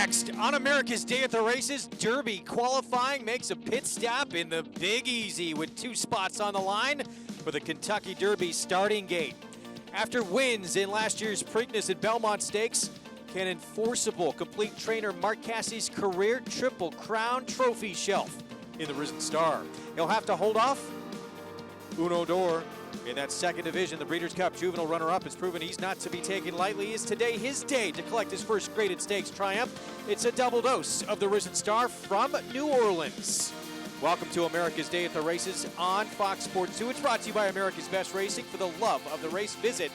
next on America's Day at the Races. Derby qualifying makes a pit stop in the Big Easy with 2 spots on the line for the Kentucky Derby starting gate. After wins in last year's Preakness and Belmont Stakes, can Enforceable complete trainer Mark Cassie's career Triple Crown trophy shelf in the Risen Star? He'll have to hold off Uno Dor. In that second division, the Breeders' Cup Juvenile runner-up has proven he's not to be taken lightly. Is today his day to collect his first graded stakes triumph? It's a double dose of the Risen Star from New Orleans. Welcome to America's Day at the Races on Fox Sports 2. It's brought to you by America's Best Racing. For the love of the race, visit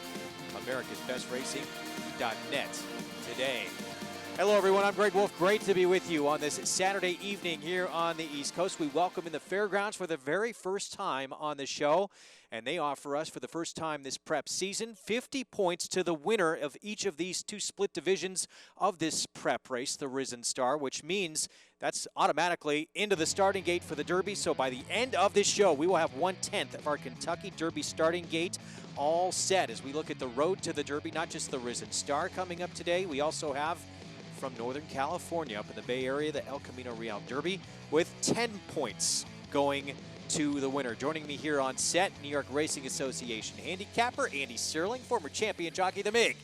americasbestracing.net today. Hello everyone, I'm Greg Wolf. Great to be with you on this Saturday evening here on the East Coast. We welcome in the Fairgrounds for the very first time on the show, and they offer us for the first time this prep season 50 points to the winner of each of these 2 split divisions of this prep race, the Risen Star, which means that's automatically into the starting gate for the Derby. So by the end of this show, we will have 1/10 of our Kentucky Derby starting gate all set as we look at the road to the Derby, not just the Risen Star coming up today. We also have from Northern California up in the Bay Area, the El Camino Real Derby with 10 points going to the winner. Joining me here on set, New York Racing Association handicapper Andy Serling, former champion jockey the MIG,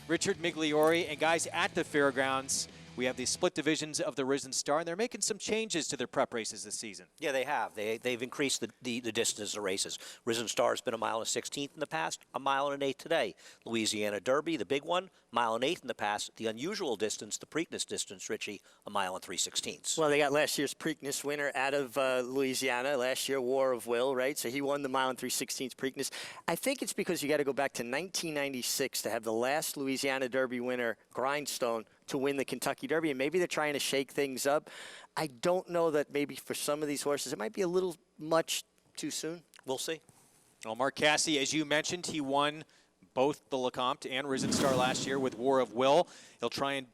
Richard Migliori, and guys at the Fairgrounds. We have the split divisions of the Risen Star, and they're making some changes to their prep races this season. Yeah, they have. They've increased the distance of races. Risen Star has been 1 1/16 in the past, 1 1/8 today. Louisiana Derby, the big one, 1 1/8 in the past. The unusual distance, the Preakness distance, Richie, 1 3/16. Well, they got last year's Preakness winner out of Louisiana. Last year, War of Will, right? So he won the 1 3/16 Preakness. I think it's because you got to go back to 1996 to have the last Louisiana Derby winner, Grindstone, to win the Kentucky Derby, and maybe they're trying to shake things up. I don't know that maybe for some of these horses, it might be a little much too soon. We'll see. Well, Mark Cassie, as you mentioned, he won both the Lecomte and Risen Star last year with War of Will. He'll try and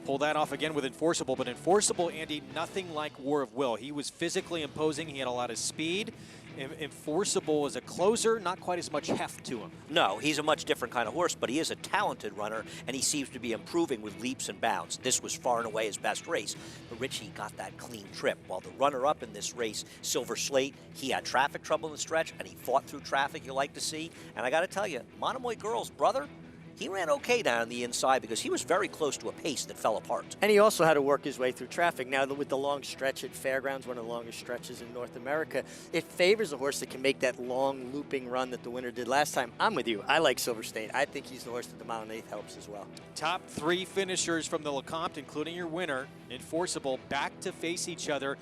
pull that off again with Enforceable, but Enforceable, Andy, nothing like War of Will. He was physically imposing. He had a lot of speed. Enforceable is a closer, not quite as much heft to him. No, he's a much different kind of horse, but he is a talented runner, and he seems to be improving with leaps and bounds. This was far and away his best race, but Richie got that clean trip. While the runner-up in this race, Silver Slate, he had traffic trouble in the stretch, and he fought through traffic you like to see. And I got to tell you, Monomoy Girl's brother, he ran okay down on the inside because he was very close to a pace that fell apart. And he also had to work his way through traffic. Now, with the long stretch at Fairgrounds, one of the longest stretches in North America, it favors a horse that can make that long looping run that the winner did last time. I'm with you. I like Silver State. I think he's the horse that the 1 1/8 helps as well. Top 3 finishers from the Lecomte, including your winner, Enforceable, back to face each other.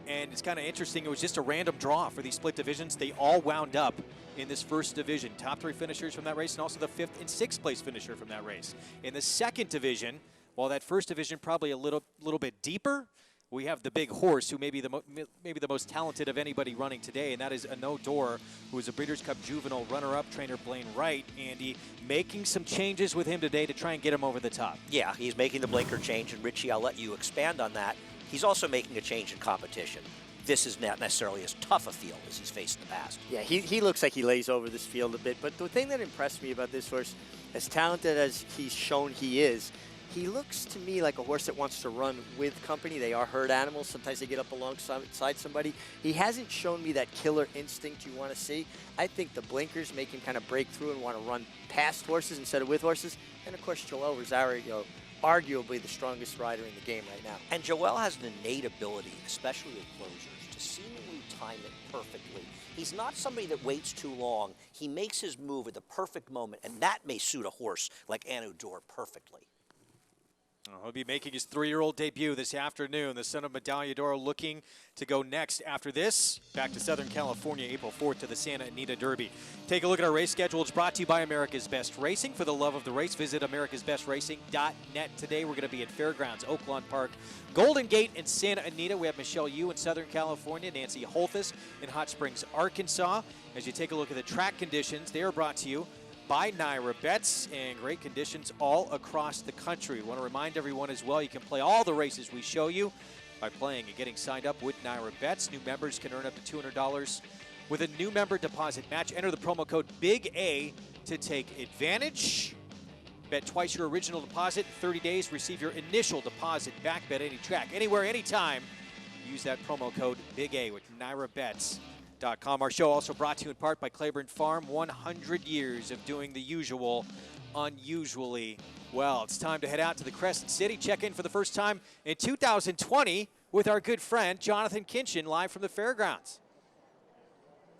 And it's kind of interesting. It was just a random draw for these split divisions. They all wound up in this first division. Top 3 finishers from that race, and also the 5th and 6th place finisher from that race. In the second division, while that first division probably a little bit deeper, we have the big horse who may be maybe the most talented of anybody running today, and that is Uno Dor, who is a Breeders' Cup Juvenile runner-up. Trainer Blaine Wright, Andy, making some changes with him today to try and get him over the top. Yeah, he's making the blinker change, and Richie, I'll let you expand on that. He's also making a change in competition. This is not necessarily as tough a field as he's faced in the past. Yeah, he looks like he lays over this field a bit. But the thing that impressed me about this horse, as talented as he's shown he is, he looks to me like a horse that wants to run with company. They are herd animals. Sometimes they get up alongside somebody. He hasn't shown me that killer instinct you want to see. I think the blinkers make him kind of break through and want to run past horses instead of with horses. And, of course, Joel Rosario, arguably the strongest rider in the game right now. And Joel has an innate ability, especially with closers, to seemingly time it perfectly. He's not somebody that waits too long. He makes his move at the perfect moment, and that may suit a horse like Uno Dor perfectly. He'll be making his 3-year-old debut this afternoon. The son of Medallador looking to go next after this. Back to Southern California, April 4th to the Santa Anita Derby. Take a look at our race schedule. It's brought to you by America's Best Racing. For the love of the race, visit americasbestracing.net. Today we're going to be at Fairgrounds, Oaklawn Park, Golden Gate, and Santa Anita. We have Michelle Yu in Southern California, Nancy Holthus in Hot Springs, Arkansas. As you take a look at the track conditions, they are brought to you by Naira Bets, and great conditions all across the country. We want to remind everyone as well, you can play all the races we show you by playing and getting signed up with Naira Bets. New members can earn up to $200 with a new member deposit match. Enter the promo code BIG A to take advantage. Bet twice your original deposit. 30 days, receive your initial deposit back. Bet any track, anywhere, anytime. Use that promo code Big A with NyraBets.com. Our show also brought to you in part by Claiborne Farm. 100 years of doing the usual unusually well. It's time to head out to the Crescent City. Check in for the first time in 2020 with our good friend Jonathan Kinchin, live from the fairgrounds.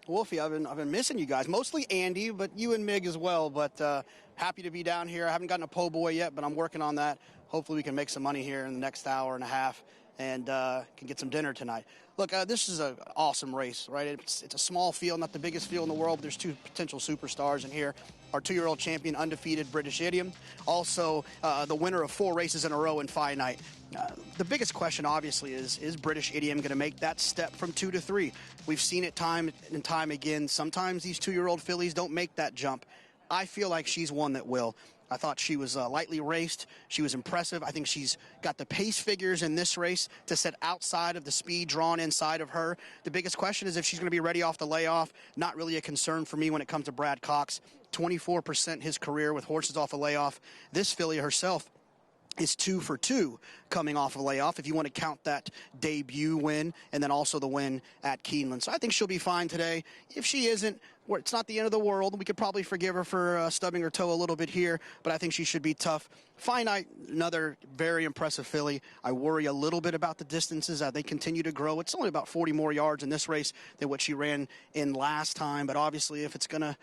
Wolfie, I've been missing you guys. Mostly Andy, but you and Mig as well. But happy to be down here. I haven't gotten a po' boy yet, but I'm working on that. Hopefully we can make some money here in the next hour and a half and can get some dinner tonight. Look, this is an awesome race, right? It's a small field, not the biggest field in the world, but there's two potential superstars in here. Our 2-year-old champion, undefeated British Idiom. Also, the winner of 4 races in a row in Phi Night. The biggest question, obviously, is British Idiom going to make that step from 2 to 3? We've seen it time and time again. Sometimes these 2-year-old fillies don't make that jump. I feel like she's one that will. I thought she was lightly raced. She was impressive. I think she's got the pace figures in this race to set outside of the speed drawn inside of her. The biggest question is if she's going to be ready off the layoff. Not really a concern for me when it comes to Brad Cox. 24% his career with horses off a layoff. This filly herself is 2 for 2 coming off a layoff, if you want to count that debut win and then also the win at Keeneland. So I think she'll be fine today. If she isn't, it's not the end of the world. We could probably forgive her for stubbing her toe a little bit here, but I think she should be tough. Phi Night, another very impressive filly. I worry a little bit about the distances as they continue to grow. It's only about 40 more yards in this race than what she ran in last time, but obviously if it's gonna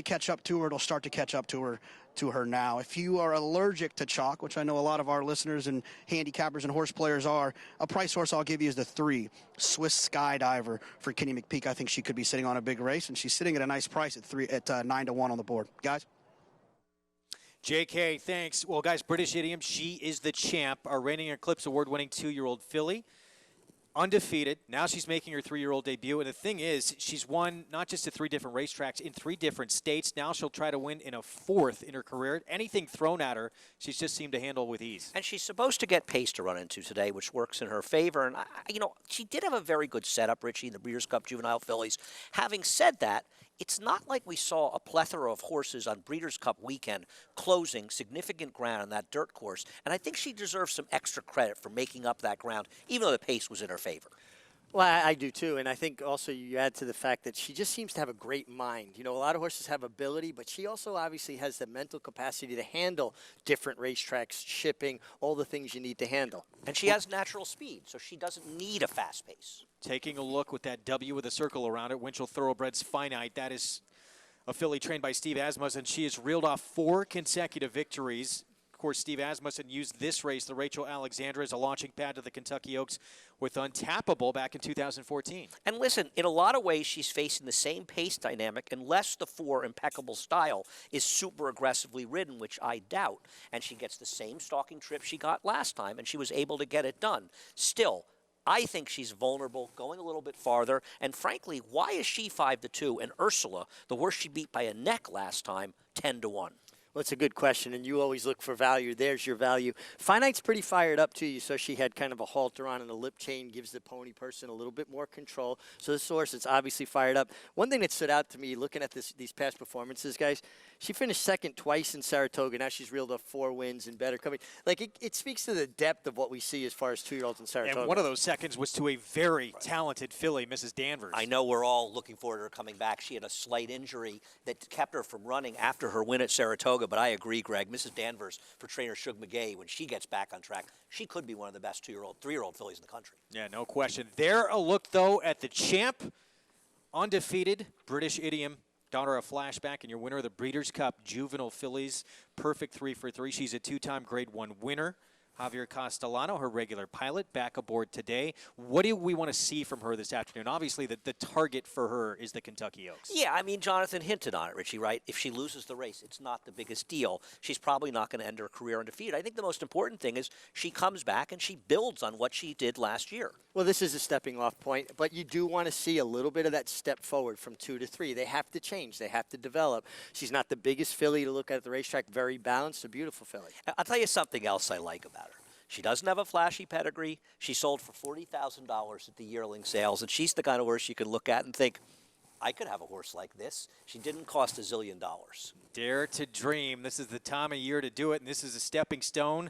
catch up to her, it'll start to catch up to her now. If you are allergic to chalk, which I know a lot of our listeners and handicappers and horse players are, a price horse I'll give you is the 3, Swiss Skydiver for Kenny McPeak. I think she could be sitting on a big race, and she's sitting at a nice price at 9 to 1 on the board. Guys? JK, thanks. Well, guys, British Idiom, she is the champ, our Reigning Eclipse Award-winning 2-year-old filly. Undefeated. Now she's making her 3-year-old debut. And the thing is, she's won not just at 3 different racetracks, in 3 different states. Now she'll try to win in a 4th in her career. Anything thrown at her, she's just seemed to handle with ease. And she's supposed to get pace to run into today, which works in her favor. And, she did have a very good setup, Richie, in the Breeders' Cup Juvenile Fillies. Having said that, it's not like we saw a plethora of horses on Breeders' Cup weekend closing significant ground on that dirt course. And I think she deserves some extra credit for making up that ground, even though the pace was in her favor. Well, I do too, and I think also you add to the fact that she just seems to have a great mind. A lot of horses have ability, but she also obviously has the mental capacity to handle different racetracks, shipping, all the things you need to handle. And she has natural speed, so she doesn't need a fast pace. Taking a look with that W with a circle around it, Winchell Thoroughbreds Phi Night. That is a filly trained by Steve Asmussen. She has reeled off 4 consecutive victories. Of course, Steve Asmussen used this race, the Rachel Alexandra, as a launching pad to the Kentucky Oaks with Untappable back in 2014. And listen, in a lot of ways, she's facing the same pace dynamic unless the 4 Impeccable Style is super aggressively ridden, which I doubt. And she gets the same stalking trip she got last time, and she was able to get it done. Still, I think she's vulnerable, going a little bit farther. And frankly, why is she 5 to 2 and Ursula, the horse she beat by a neck last time, 10 to 1? Well, it's a good question, and you always look for value. There's your value. Phi Night's pretty fired up, too. You saw she had kind of a halter on and a lip chain, gives the pony person a little bit more control. So this horse is obviously fired up. One thing that stood out to me looking at these past performances, guys, she finished second twice in Saratoga. Now she's reeled off 4 wins and better coming. Like, it speaks to the depth of what we see as far as 2-year-olds in Saratoga. And one of those seconds was to a very talented filly, Mrs. Danvers. I know we're all looking forward to her coming back. She had a slight injury that kept her from running after her win at Saratoga, but I agree, Greg. Mrs. Danvers, for trainer Shug McGay, when she gets back on track, she could be one of the best 2-year-old, 3-year-old fillies in the country. Yeah, no question. There a look, though, at the champ, undefeated British Idiom, daughter of Flashback, and your winner of the Breeders' Cup Juvenile Fillies. Perfect 3 for 3. She's a 2-time Grade 1 winner. Javier Castellano, her regular pilot, back aboard today. What do we want to see from her this afternoon? Obviously, the target for her is the Kentucky Oaks. Yeah, I mean, Jonathan hinted on it, Richie, right? If she loses the race, it's not the biggest deal. She's probably not going to end her career undefeated. I think the most important thing is she comes back and she builds on what she did last year. Well, this is a stepping off point, but you do want to see a little bit of that step forward from 2 to 3. They have to change. They have to develop. She's not the biggest filly to look at the racetrack. Very balanced, a beautiful filly. I'll tell you something else I like about her. She doesn't have a flashy pedigree. She sold for $40,000 at the yearling sales, and she's the kind of horse you can look at and think, I could have a horse like this. She didn't cost $1 zillion. Dare to dream. This is the time of year to do it, and this is a stepping stone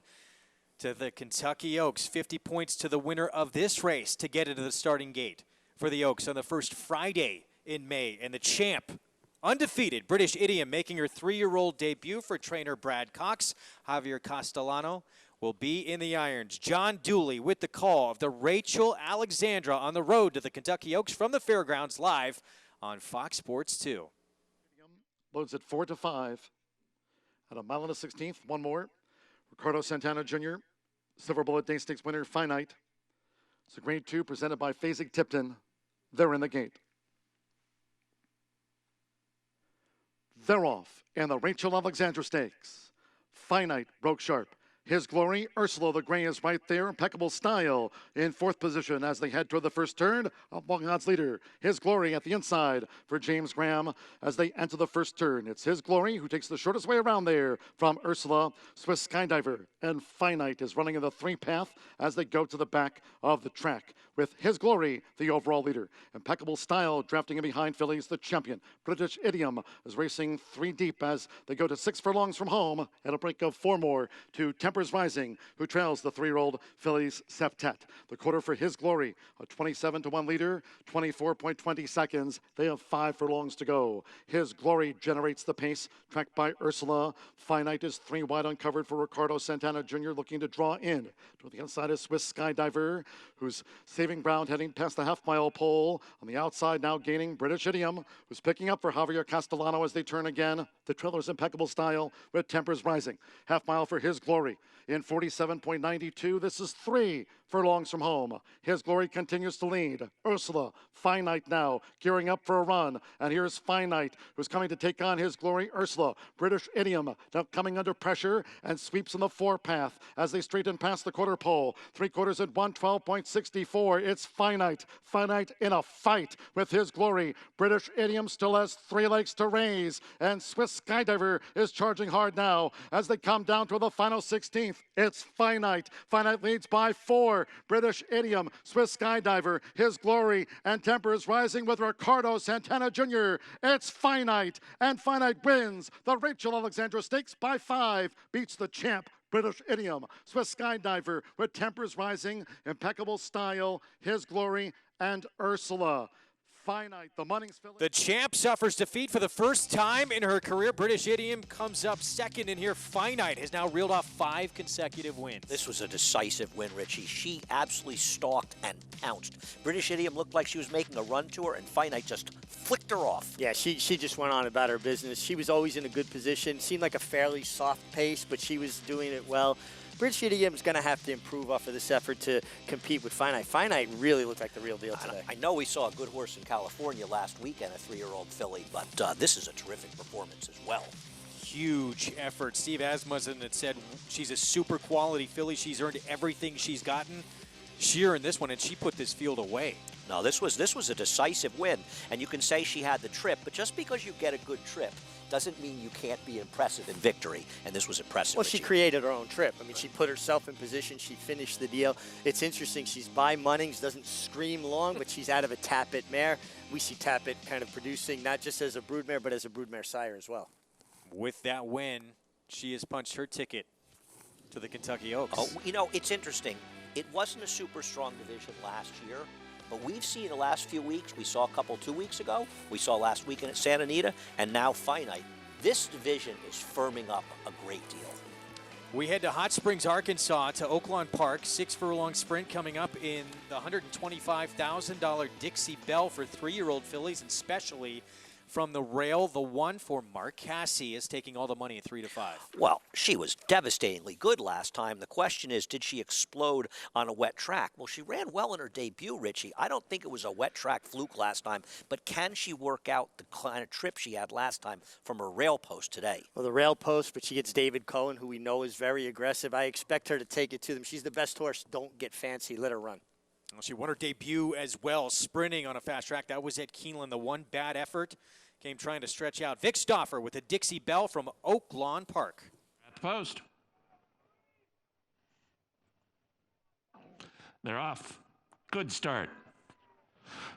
to the Kentucky Oaks. 50 points to the winner of this race to get into the starting gate for the Oaks on the first Friday in May. And the champ, undefeated, British Idiom, making her 3-year-old debut for trainer Brad Cox. Javier Castellano will be in the irons. John Dooley with the call of the Rachel Alexandra on the road to the Kentucky Oaks from the fairgrounds, live on Fox Sports 2. Loads at 4-5 at a mile and a 16th. One more. Ricardo Santana Jr., Silver Bullet Day Stakes winner, Finite. It's a grade 2 presented by Phasing Tipton. They're in the gate. They're off in the Rachel Alexandra Stakes. Finite broke sharp. His Glory, Ursula the Gray is right there. Impeccable Style in 4th position as they head toward the first turn. A long odds leader. His Glory at the inside for James Graham as they enter the first turn. It's His Glory who takes the shortest way around there from Ursula. Swiss Skydiver and Finite is running in the 3-path as they go to the back of the track, with His Glory the overall leader. Impeccable Style drafting in behind fillies, the champion. British Idiom is racing 3 deep as they go to 6 furlongs from home at a break of 4 more to Tempers Rising, who trails the 3-year-old fillies Septet. The quarter for His Glory, a 27-1 leader, 24.20 seconds. They have 5 furlongs to go. His Glory generates the pace, tracked by Ursula. Finite is 3 wide uncovered for Ricardo Santana Jr., looking to draw in. To the inside is Swiss Skydiver, who's saving ground heading past the half-mile pole. On the outside now gaining British Idiom, who's picking up for Javier Castellano as they turn again. The trailer's Impeccable Style with Tempers Rising. Half mile for His Glory in 47.92. This is 3 furlongs from home. His Glory continues to lead. Ursula, Finite now, gearing up for a run. And here's Finite, who's coming to take on His Glory. Ursula, British Idiom, now coming under pressure and sweeps in the 4-path as they straighten past the quarter pole. 3/4 at 112.64. It's Finite. Finite in a fight with His Glory. British Idiom still has 3 legs to raise. And Swiss Skydiver is charging hard now as they come down to the final 16th. It's Finite. Finite leads by 4. British Idiom, Swiss Skydiver, His Glory, and Tempers Rising with Ricardo Santana Jr. It's Finite, and Finite wins the Rachel Alexandra Stakes by 5, beats the champ British Idiom, Swiss Skydiver with Tempers Rising, Impeccable Style, His Glory, and Ursula. Finite, the Munnings filly. The champ suffers defeat for the first time in her career. British Idiom comes up second in here. Finite has now reeled off 5 consecutive wins. This was a decisive win, Richie. She absolutely stalked and pounced. British Idiom looked like she was making a run to her, and Finite just flicked her off. Yeah, she just went on about her business. She was always in a good position. Seemed like a fairly soft pace, but she was doing it well. British Idiom's going to have to improve off of this effort to compete with Finite. Finite really looked like the real deal today. I know we saw a good horse in California last weekend, a 3-year-old filly, but this is a terrific performance as well. Huge effort. Steve Asmussen had said she's a super quality filly. She's earned everything she's gotten. She earned this one, and she put this field away. No, this was a decisive win, and you can say she had the trip, but just because you get a good trip doesn't mean you can't be impressive in victory, and this was impressive. Well, she created her own trip. I mean, she put herself in position. She finished the deal. It's interesting. She's by Munnings, doesn't scream long, but she's out of a Tappet mare. We see Tappet kind of producing not just as a broodmare, but as a broodmare sire as well. With that win, she has punched her ticket to the Kentucky Oaks. Oh, you know, it's interesting. It wasn't a super strong division last year, but we've seen the last few weeks. We saw a couple 2 weeks ago. We saw last weekend at Santa Anita, and now Finite. This division is firming up a great deal. We head to Hot Springs, Arkansas, to Oaklawn Park. 6 furlong sprint coming up in the $125,000 Dixie Belle for 3-year-old fillies, and especially from the rail. The one for Mark Cassey is taking all the money at 3 to 5. Well, she was devastatingly good last time. The question is, did she explode on a wet track? Well, she ran well in her debut, Richie. I don't think it was a wet track fluke last time, but can she work out the kind of trip she had last time from her rail post today? Well, the rail post, but she gets David Cohen, who we know is very aggressive. I expect her to take it to them. She's the best horse. Don't get fancy. Let her run. Well, she won her debut as well, sprinting on a fast track. That was at Keeneland. The one bad effort came trying to stretch out. Vic Stauffer with a Dixie Belle from Oaklawn Park. At the post. They're off. Good start.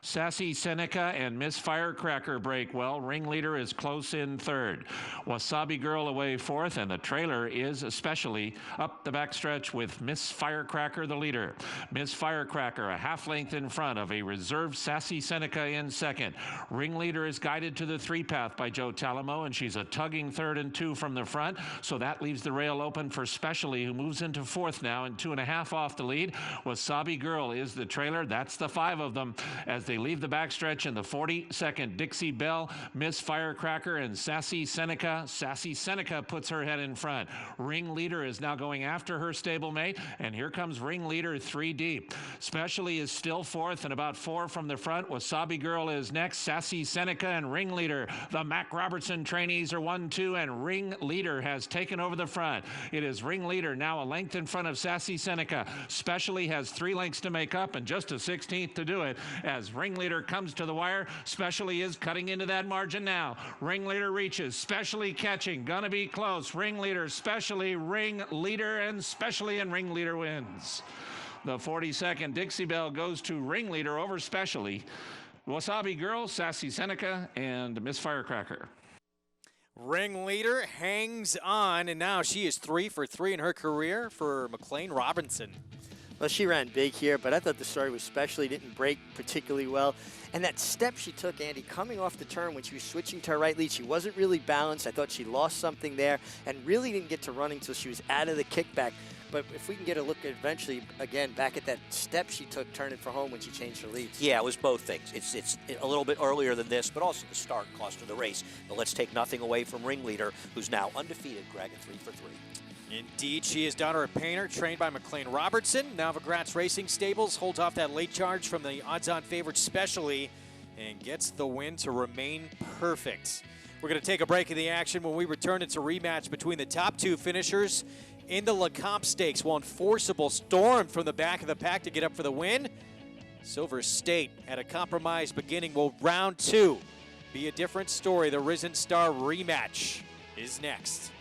Sassy Seneca and Miss Firecracker break well. Ringleader is close in third. Wasabi Girl away fourth, and the trailer is especially up the backstretch with Miss Firecracker the leader. Miss Firecracker a half length in front of a reserved Sassy Seneca in second. Ringleader is guided to the three path by Joe Talamo, and she's a tugging third and two from the front, so that leaves the rail open for Specially, who moves into fourth now and 2.5 off the lead. Wasabi Girl is the trailer. That's the 5 of them as they leave the backstretch in the 42nd. Dixie Belle, Miss Firecracker, and Sassy Seneca. Sassy Seneca puts her head in front. Ringleader is now going after her stablemate, and here comes Ringleader 3 deep. Specially is still fourth and about 4 from the front. Wasabi Girl is next. Sassy Seneca and Ringleader. The Mac Robertson trainees are 1-2, and Ringleader has taken over the front. It is Ringleader now a length in front of Sassy Seneca. Specially has 3 lengths to make up and just a 16th to do it as Ringleader comes to the wire. Specially is cutting into that margin now. Ringleader reaches. Specially catching. Gonna be close. Ringleader, Specially, Ringleader, and Specially, and Ringleader wins. The 42nd Dixie Belle goes to Ringleader over Specially. Wasabi Girl, Sassy Seneca, and Miss Firecracker. Ringleader hangs on, and now she is 3 for 3 in her career for McLean Robinson. Well, she ran big here, but I thought the story was Specially didn't break particularly well. And that step she took, Andy, coming off the turn when she was switching to her right lead, she wasn't really balanced. I thought she lost something there and really didn't get to running until she was out of the kickback. But if we can get a look at eventually, again, back at that step she took, turning for home when she changed her leads. Yeah, it was both things. It's a little bit earlier than this, but also the start cost her the race. But let's take nothing away from Ringleader, who's now undefeated, Greg, at 3 for 3. Indeed, she is Donna Painter, trained by McLean Robertson. Now Gratz Racing Stables holds off that late charge from the odds-on favorite Specially and gets the win to remain perfect. We're going to take a break in the action. When we return, it's a rematch between the top 2 finishers in the LeComp Stakes. One forcible storm from the back of the pack to get up for the win. Silver State at a compromised beginning. Will round 2 be a different story? The Risen Star rematch is next.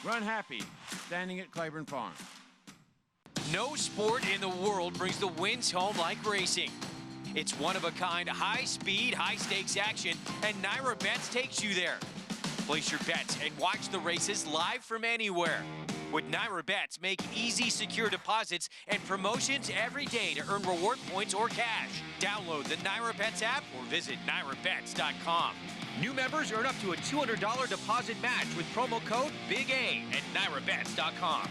Run Happy, standing at Claiborne Farm. No sport in the world brings the wins home like racing. It's one-of-a-kind, high-speed, high-stakes action, and Naira Bets takes you there. Place your bets and watch the races live from anywhere. With Naira Bets, make easy, secure deposits and promotions every day to earn reward points or cash. Download the Naira Bets app or visit NairaBets.com. New members earn up to a $200 deposit match with promo code Big A at NairaBets.com.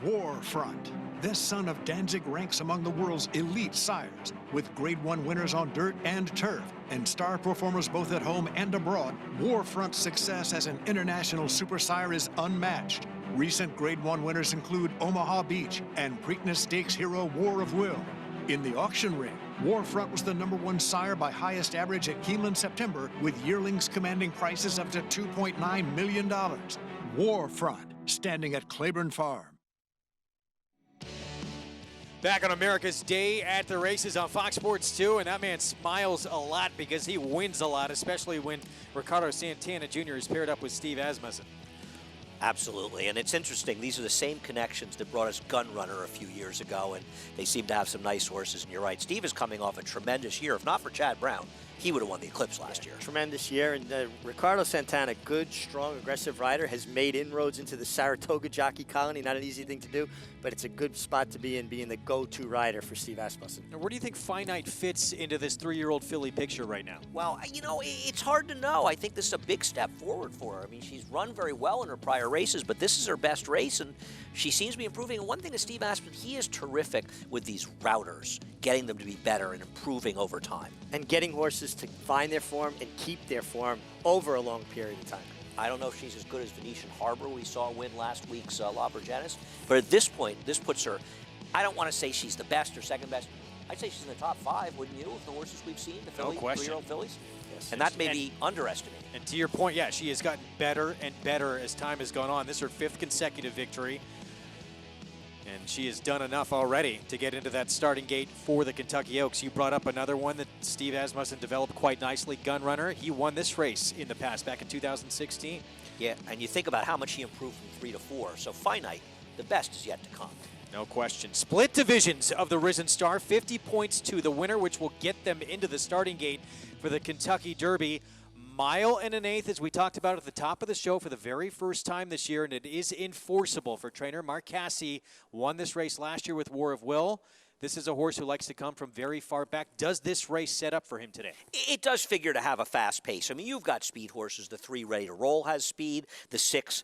Warfront. This son of Danzig ranks among the world's elite sires, with Grade 1 winners on dirt and turf, and star performers both at home and abroad. Warfront's success as an international super sire is unmatched. Recent Grade 1 winners include Omaha Beach and Preakness Stakes hero War of Will. In the auction ring, Warfront was the #1 sire by highest average at Keeneland September, with yearlings commanding prices up to $2.9 million. Warfront, standing at Claiborne Farm. Back on America's Day at the races on Fox Sports 2, and that man smiles a lot because he wins a lot, especially when Ricardo Santana Jr. is paired up with Steve Asmussen. Absolutely, and it's interesting. These are the same connections that brought us Gun Runner a few years ago, and they seem to have some nice horses, and you're right. Steve is coming off a tremendous year. If not for Chad Brown, he would have won the Eclipse last year. Tremendous year, and Ricardo Santana, good, strong, aggressive rider, has made inroads into the Saratoga jockey colony. Not an easy thing to do, but it's a good spot to be in, being the go-to rider for Steve Asmussen. Now, where do you think Finite fits into this 3-year-old filly picture right now? Well, you know, it's hard to know. I think this is a big step forward for her. I mean, she's run very well in her prior races, but this is her best race, and she seems to be improving. And one thing is Steve Asmussen, he is terrific with these routers, getting them to be better and improving over time. And getting horses to find their form and keep their form over a long period of time. I don't know if she's as good as Venetian Harbor we saw win last week's La Virgenis, but at this point, this puts her I don't want to say she's the best or second best. I'd say she's in the top 5, wouldn't you, of the horses we've seen, the No question. 3-year-old fillies? Yes. And that may be underestimated. And to your point, yeah, she has gotten better and better as time has gone on. This is her 5th consecutive victory. And she has done enough already to get into that starting gate for the Kentucky Oaks. You brought up another one that Steve Asmussen developed quite nicely, Gun Runner. He won this race in the past, back in 2016. Yeah, and you think about how much he improved from 3 to 4. So Finite, the best is yet to come. No question. Split divisions of the Risen Star, 50 points to the winner, which will get them into the starting gate for the Kentucky Derby. Mile and an eighth, as we talked about at the top of the show, for the very first time this year, and it is enforceable for trainer Mark Casse. Won this race last year with War of Will. This is a horse who likes to come from very far back. Does this race set up for him today? It does figure to have a fast pace. I mean, you've got speed horses. The 3 Ready to Roll has speed. The 6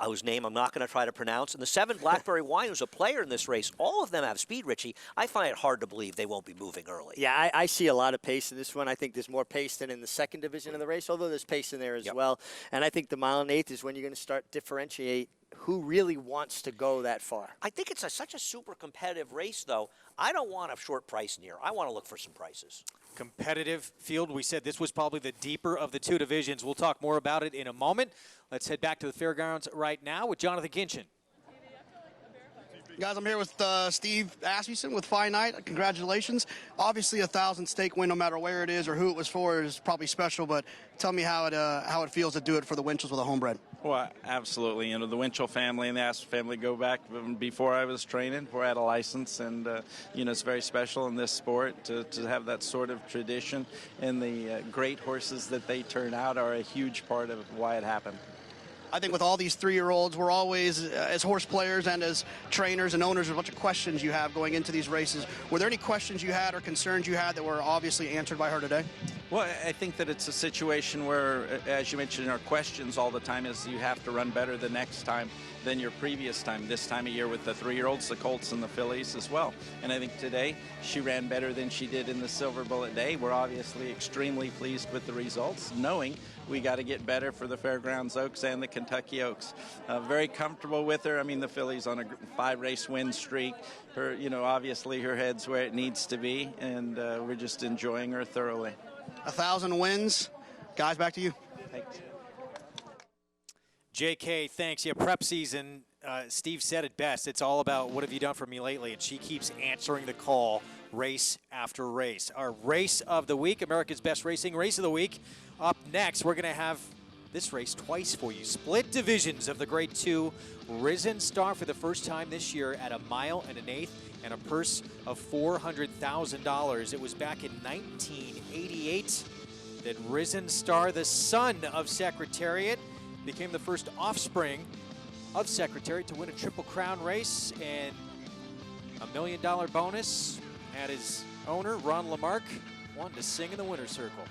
whose name I'm not going to try to pronounce. And the 7 Blackberry Wine, who's a player in this race, all of them have speed, Richie. I find it hard to believe they won't be moving early. Yeah, I see a lot of pace in this one. I think there's more pace than in the second division of the race, although there's pace in there as well. And I think the mile and eighth is when you're going to start differentiate who really wants to go that far. I think it's such a super competitive race, though. I don't want a short price near. I want to look for some prices. Competitive field. We said this was probably the deeper of the 2 divisions. We'll talk more about it in a moment. Let's head back to the fairgrounds right now with Jonathan Kinchin. Guys, I'm here with Steve Asmussen with Finite. Congratulations. Obviously, 1,000 stake win, no matter where it is or who it was for, is probably special. But tell me how it feels to do it for the Winchells with a homebred. Well, absolutely. You know, the Winchell family and the Astor family go back before I was training, before I had a license. And, you know, it's very special in this sport to have that sort of tradition. And the great horses that they turn out are a huge part of why it happened. I think with all these 3-year-olds, we're always, as horse players and as trainers and owners, there's a bunch of questions you have going into these races. Were there any questions you had or concerns you had that were obviously answered by her today? Well, I think that it's a situation where, as you mentioned in our questions all the time, is you have to run better the next time than your previous time, this time of year with the 3-year-olds, the Colts and the fillies as well. And I think today she ran better than she did in the Silver Bullet Day. We're obviously extremely pleased with the results, knowing we got to get better for the Fairgrounds Oaks and the Kentucky Oaks. Very comfortable with her. I mean, the filly's on a 5-race win streak. Her, you know, obviously her head's where it needs to be, and we're just enjoying her thoroughly. 1,000 wins. Guys, back to you. Thanks. JK, thanks. Yeah, prep season, Steve said it best. It's all about what have you done for me lately, and she keeps answering the call race after race. Our race of the week, America's Best Racing Race of the Week. Up next, we're going to have this race twice for you. Split divisions of the Grade 2 Risen Star for the first time this year at a mile and an eighth and a purse of $400,000. It was back in 1988 that Risen Star, the son of Secretariat, became the first offspring of Secretariat to win a Triple Crown race, and $1 million bonus. Had his owner, Ron Lamarck, wanted to sing in the winner's circle.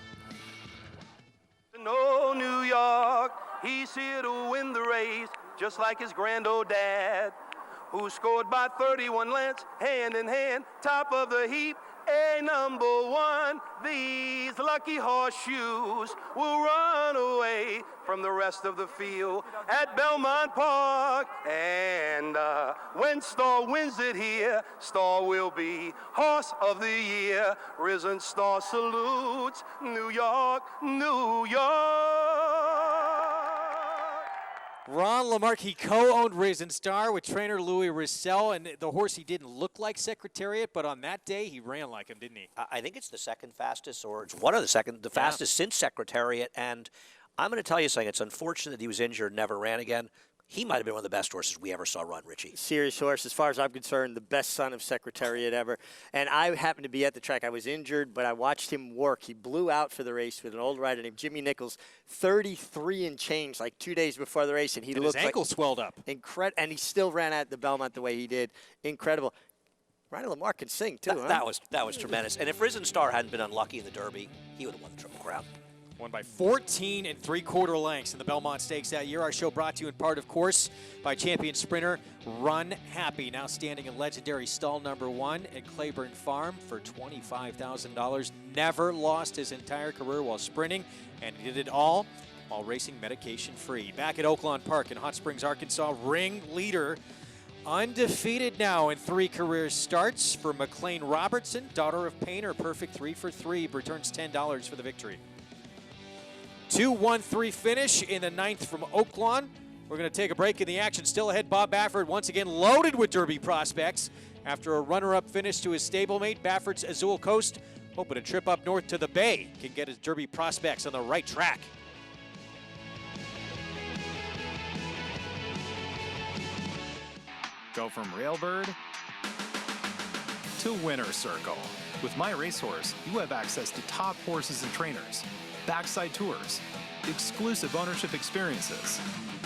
No, New York, he's here to win the race, just like his grand old dad, who scored by 31 lengths, hand in hand, top of the heap. A number 1, these lucky horseshoes will run away from the rest of the field at Belmont Park. And when Star wins it here, Star will be horse of the year. Risen Star salutes New York, New York. Ron Lamarck, he co-owned Risen Star with trainer Louis Roussel, and the horse, he didn't look like Secretariat, but on that day, he ran like him, didn't he? I think it's the second fastest, or it's one of the fastest since Secretariat, and I'm going to tell you something. It's unfortunate that he was injured and never ran again. He might have been one of the best horses we ever saw run, Richie. Serious horse, as far as I'm concerned, the best son of Secretariat ever. And I happened to be at the track. I was injured, but I watched him work. He blew out for the race with an old rider named Jimmy Nichols, 33 and change, like 2 days before the race, and he looked his ankle swelled up. And he still ran at the Belmont the way he did. Incredible. Ronnie Lamarck can sing too. That was tremendous. And if Risen Star hadn't been unlucky in the Derby, he would have won the Triple Crown. Won by 14 3/4 lengths in the Belmont Stakes that year. Our show brought to you in part, of course, by champion sprinter Run Happy, now standing in legendary stall number 1 at Claiborne Farm for $25,000. Never lost his entire career while sprinting, and he did it all while racing medication-free. Back at Oaklawn Park in Hot Springs, Arkansas, ring leader Undefeated now in 3 career starts for McLean Robertson, daughter of Payne, her perfect 3 for 3, returns $10 for the victory. 2-1-3 finish in the 9th from Oaklawn. We're going to take a break in the action. Still ahead, Bob Baffert once again loaded with Derby prospects. After a runner-up finish to his stablemate, Baffert's Azul Coast, hoping a trip up north to the Bay can get his Derby prospects on the right track. Go from Railbird to Winner Circle. With My Racehorse, you have access to top horses and trainers, backside tours, exclusive ownership experiences,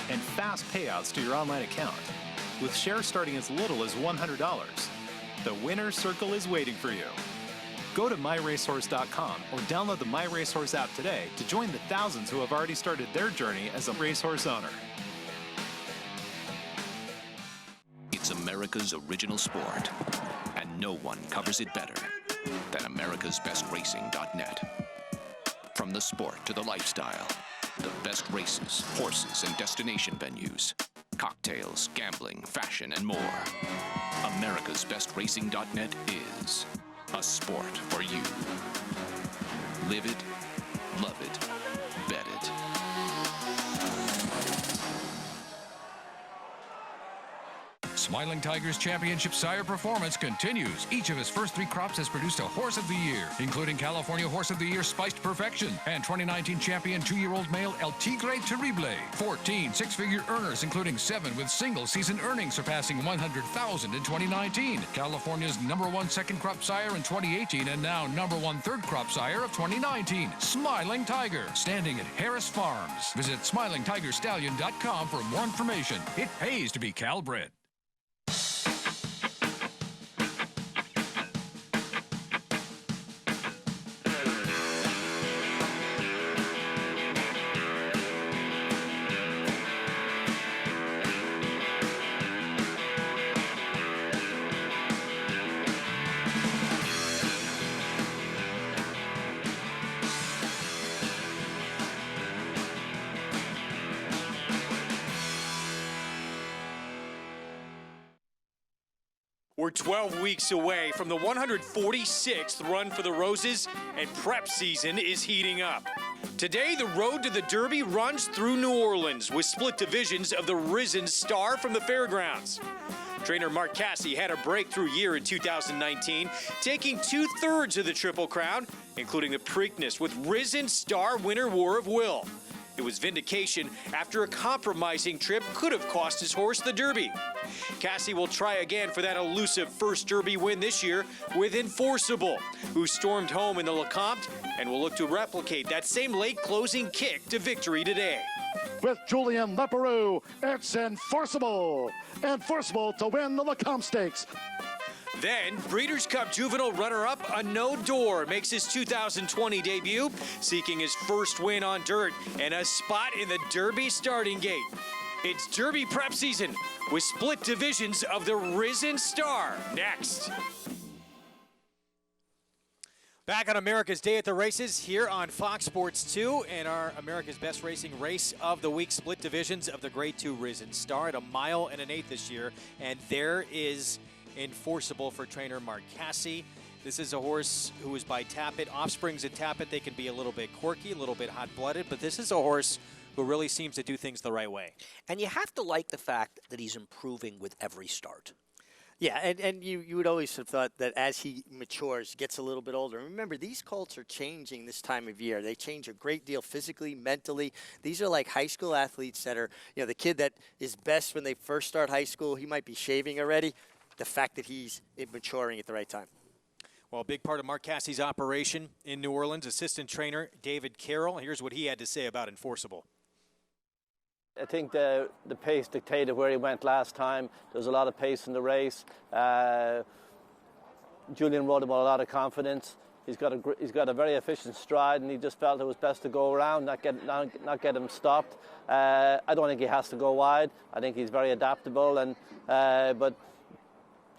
and fast payouts to your online account. With shares starting as little as $100, the Winner Circle is waiting for you. Go to myracehorse.com or download the My Racehorse app today to join the thousands who have already started their journey as a racehorse owner. It's America's original sport, and no one covers it better than americasbestracing.net. From the sport to the lifestyle, the best races, horses, and destination venues, cocktails, gambling, fashion, and more. americasbestracing.net is a sport for you. Live it, love it, bet it. Smiling Tigers Championship sire performance continues. Each of his first 3 crops has produced a Horse of the Year, including California Horse of the Year Spiced Perfection and 2019 champion 2-year-old male El Tigre Terrible. 14 6-figure earners, including 7 with single-season earnings surpassing $100,000 in 2019. California's #1 second crop sire in 2018 and now #1 third crop sire of 2019. Smiling Tiger, standing at Harris Farms. Visit SmilingTigerStallion.com for more information. It pays to be Cal-bred. We're 12 weeks away from the 146th Run for the Roses, and prep season is heating up. Today, the road to the Derby runs through New Orleans with split divisions of the Risen Star from the fairgrounds. Trainer Mark Casse had a breakthrough year in 2019, taking 2/3 of the Triple Crown, including the Preakness with Risen Star winner War of Will. It was vindication after a compromising trip could have cost his horse the Derby. Casse will try again for that elusive first Derby win this year with Enforceable, who stormed home in the Lecomte and will look to replicate that same late closing kick to victory today. With Julian Leperoux, it's Enforceable. Enforceable to win the Lecomte Stakes. Then, Breeders' Cup Juvenile runner-up No Door makes his 2020 debut, seeking his first win on dirt and a spot in the Derby starting gate. It's Derby prep season with split divisions of the Risen Star next. Back on America's Day at the Races here on Fox Sports 2 and our America's Best Racing Race of the Week, split divisions of the Grade 2 Risen Star at 1 mile and 1/8 this year. And there is Enforceable for trainer Mark Casse. This is a horse who is by Tappet. Offsprings at Tappet, they can be a little bit quirky, a little bit hot-blooded, but this is a horse who really seems to do things the right way. And you have to like the fact that he's improving with every start. Yeah, and you would always have thought that as he matures, gets a little bit older. Remember, these colts are changing this time of year. They change a great deal physically, mentally. These are like high school athletes that are, the kid that is best when they first start high school, he might be shaving already. The fact that he's maturing at the right time. Well, a big part of Mark Casse's operation in New Orleans, assistant trainer David Carroll. Here's what he had to say about Enforceable. I think the pace dictated where he went last time. There was a lot of pace in the race. Julian rode him with a lot of confidence. He's got a very efficient stride, and he just felt it was best to go around, not get him stopped. I don't think he has to go wide. I think he's very adaptable, and but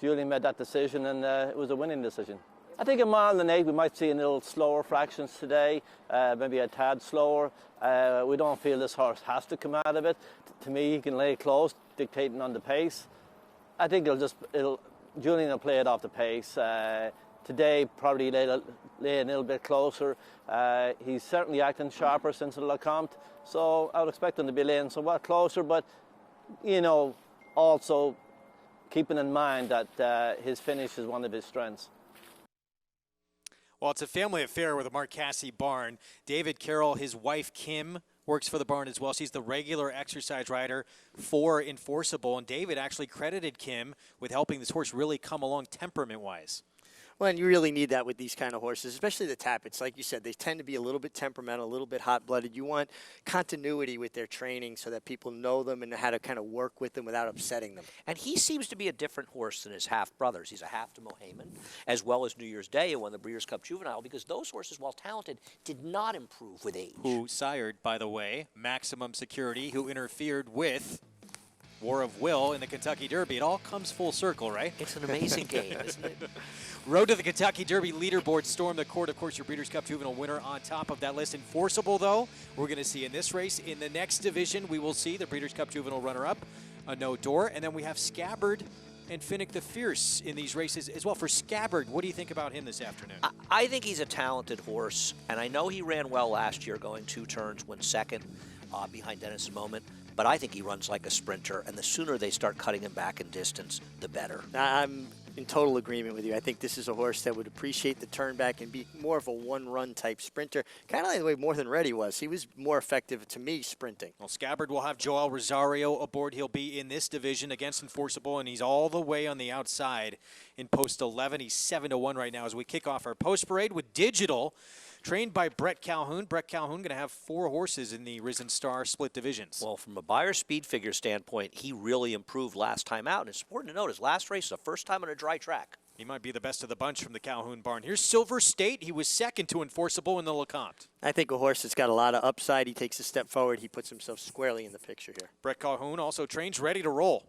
Julian made that decision, and it was a winning decision. I think 1 mile and 8 we might see a little slower fractions today, maybe a tad slower. We don't feel this horse has to come out of it. To me, he can lay close, dictating on the pace. I think Julian will play it off the pace. Today, probably lay a little bit closer. He's certainly acting sharper since the Lecomte, so I would expect him to be laying somewhat closer, but, also keeping in mind that his finish is one of his strengths. Well, it's a family affair with a Marcassi barn. David Carroll, his wife Kim, works for the barn as well. She's the regular exercise rider for Enforceable, and David actually credited Kim with helping this horse really come along temperament-wise. Well, and you really need that with these kind of horses, especially the Tappets. Like you said, they tend to be a little bit temperamental, a little bit hot-blooded. You want continuity with their training so that people know them and know how to kind of work with them without upsetting them. And he seems to be a different horse than his half-brothers. He's a half to Mohayman, as well as New Year's Day and won the Breeders' Cup Juvenile, because those horses, while talented, did not improve with age. Who sired, by the way, Maximum Security, who interfered with War of Will in the Kentucky Derby. It all comes full circle, right? It's an amazing game, isn't it? Road to the Kentucky Derby leaderboard stormed the court. Of course, your Breeders' Cup Juvenile winner on top of that list. Enforceable, though, we're going to see in this race. In the next division, we will see the Breeders' Cup Juvenile runner-up, a no door. And then we have Scabbard and Finnick the Fierce in these races as well. For Scabbard, what do you think about him this afternoon? I think he's a talented horse, and I know he ran well last year, going 2 turns, went second behind Dennis Moment. But I think he runs like a sprinter, and the sooner they start cutting him back in distance, the better. I'm in total agreement with you. I think this is a horse that would appreciate the turn back and be more of a one-run type sprinter, kind of like the way More Than Ready was. He was more effective, to me, sprinting. Well, Scabbard will have Joel Rosario aboard. He'll be in this division against Enforceable, and he's all the way on the outside in post 11. He's 7-1 right now as we kick off our post parade with Digital, trained by Brett Calhoun. Brett Calhoun going to have 4 horses in the Risen Star split divisions. Well, from a Beyer speed figure standpoint, he really improved last time out. And it's important to note his last race is the first time on a dry track. He might be the best of the bunch from the Calhoun barn. Here's Silver State. He was second to Enforceable in the Lecomte. I think a horse that's got a lot of upside. He takes a step forward. He puts himself squarely in the picture here. Brett Calhoun also trains ready to roll.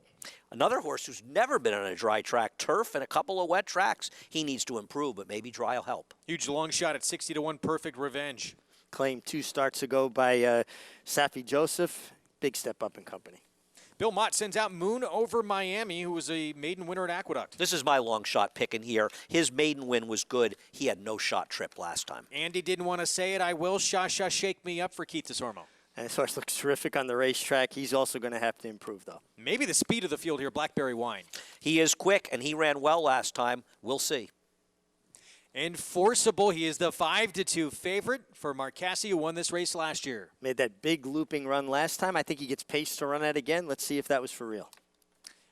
Another horse who's never been on a dry track, turf and a couple of wet tracks. He needs to improve, but maybe dry will help. Huge long shot at 60-1, Perfect Revenge. Claimed 2 starts ago by Safi Joseph. Big step up in company. Bill Mott sends out Moon over Miami, who was a maiden winner at Aqueduct. This is my long shot pick in here. His maiden win was good. He had no shot trip last time. Andy didn't want to say it. I will. Sha-Sha Shake Me Up for Keith DeSormo. And this horse looks terrific on the racetrack. He's also going to have to improve, though. Maybe the speed of the field here, Blackberry Wine. He is quick, and he ran well last time. We'll see. Enforceable, he is the 5-2 favorite for Marcassi, who won this race last year. Made that big looping run last time. I think he gets paced to run that again. Let's see if that was for real.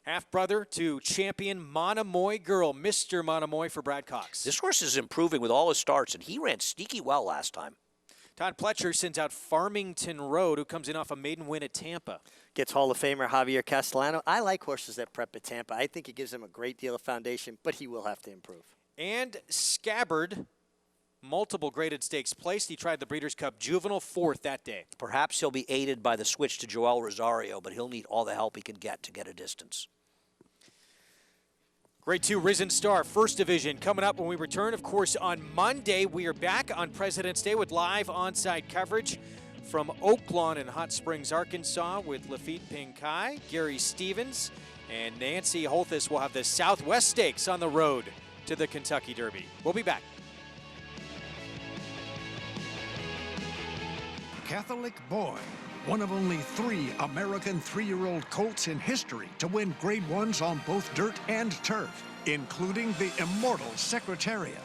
Half-brother to champion Monomoy Girl, Mr. Monomoy for Brad Cox. This horse is improving with all his starts, and he ran sneaky well last time. Todd Pletcher sends out Farmington Road, who comes in off a maiden win at Tampa. Gets Hall of Famer Javier Castellano. I like horses that prep at Tampa. I think it gives him a great deal of foundation, but he will have to improve. And Scabbard, multiple graded stakes placed. He tried the Breeders' Cup Juvenile, 4th that day. Perhaps he'll be aided by the switch to Joel Rosario, but he'll need all the help he can get to get a distance. Grade 2 Risen Star, first division, coming up when we return. Of course, on Monday, we are back on President's Day with live on-site coverage from Oaklawn in Hot Springs, Arkansas, with Lafitte Pinkai, Gary Stevens, and Nancy Holthus will have the Southwest Stakes on the road to the Kentucky Derby. We'll be back. Catholic Boy, one of only 3 American 3-year-old colts in history to win Grade 1s on both dirt and turf, including the immortal Secretariat.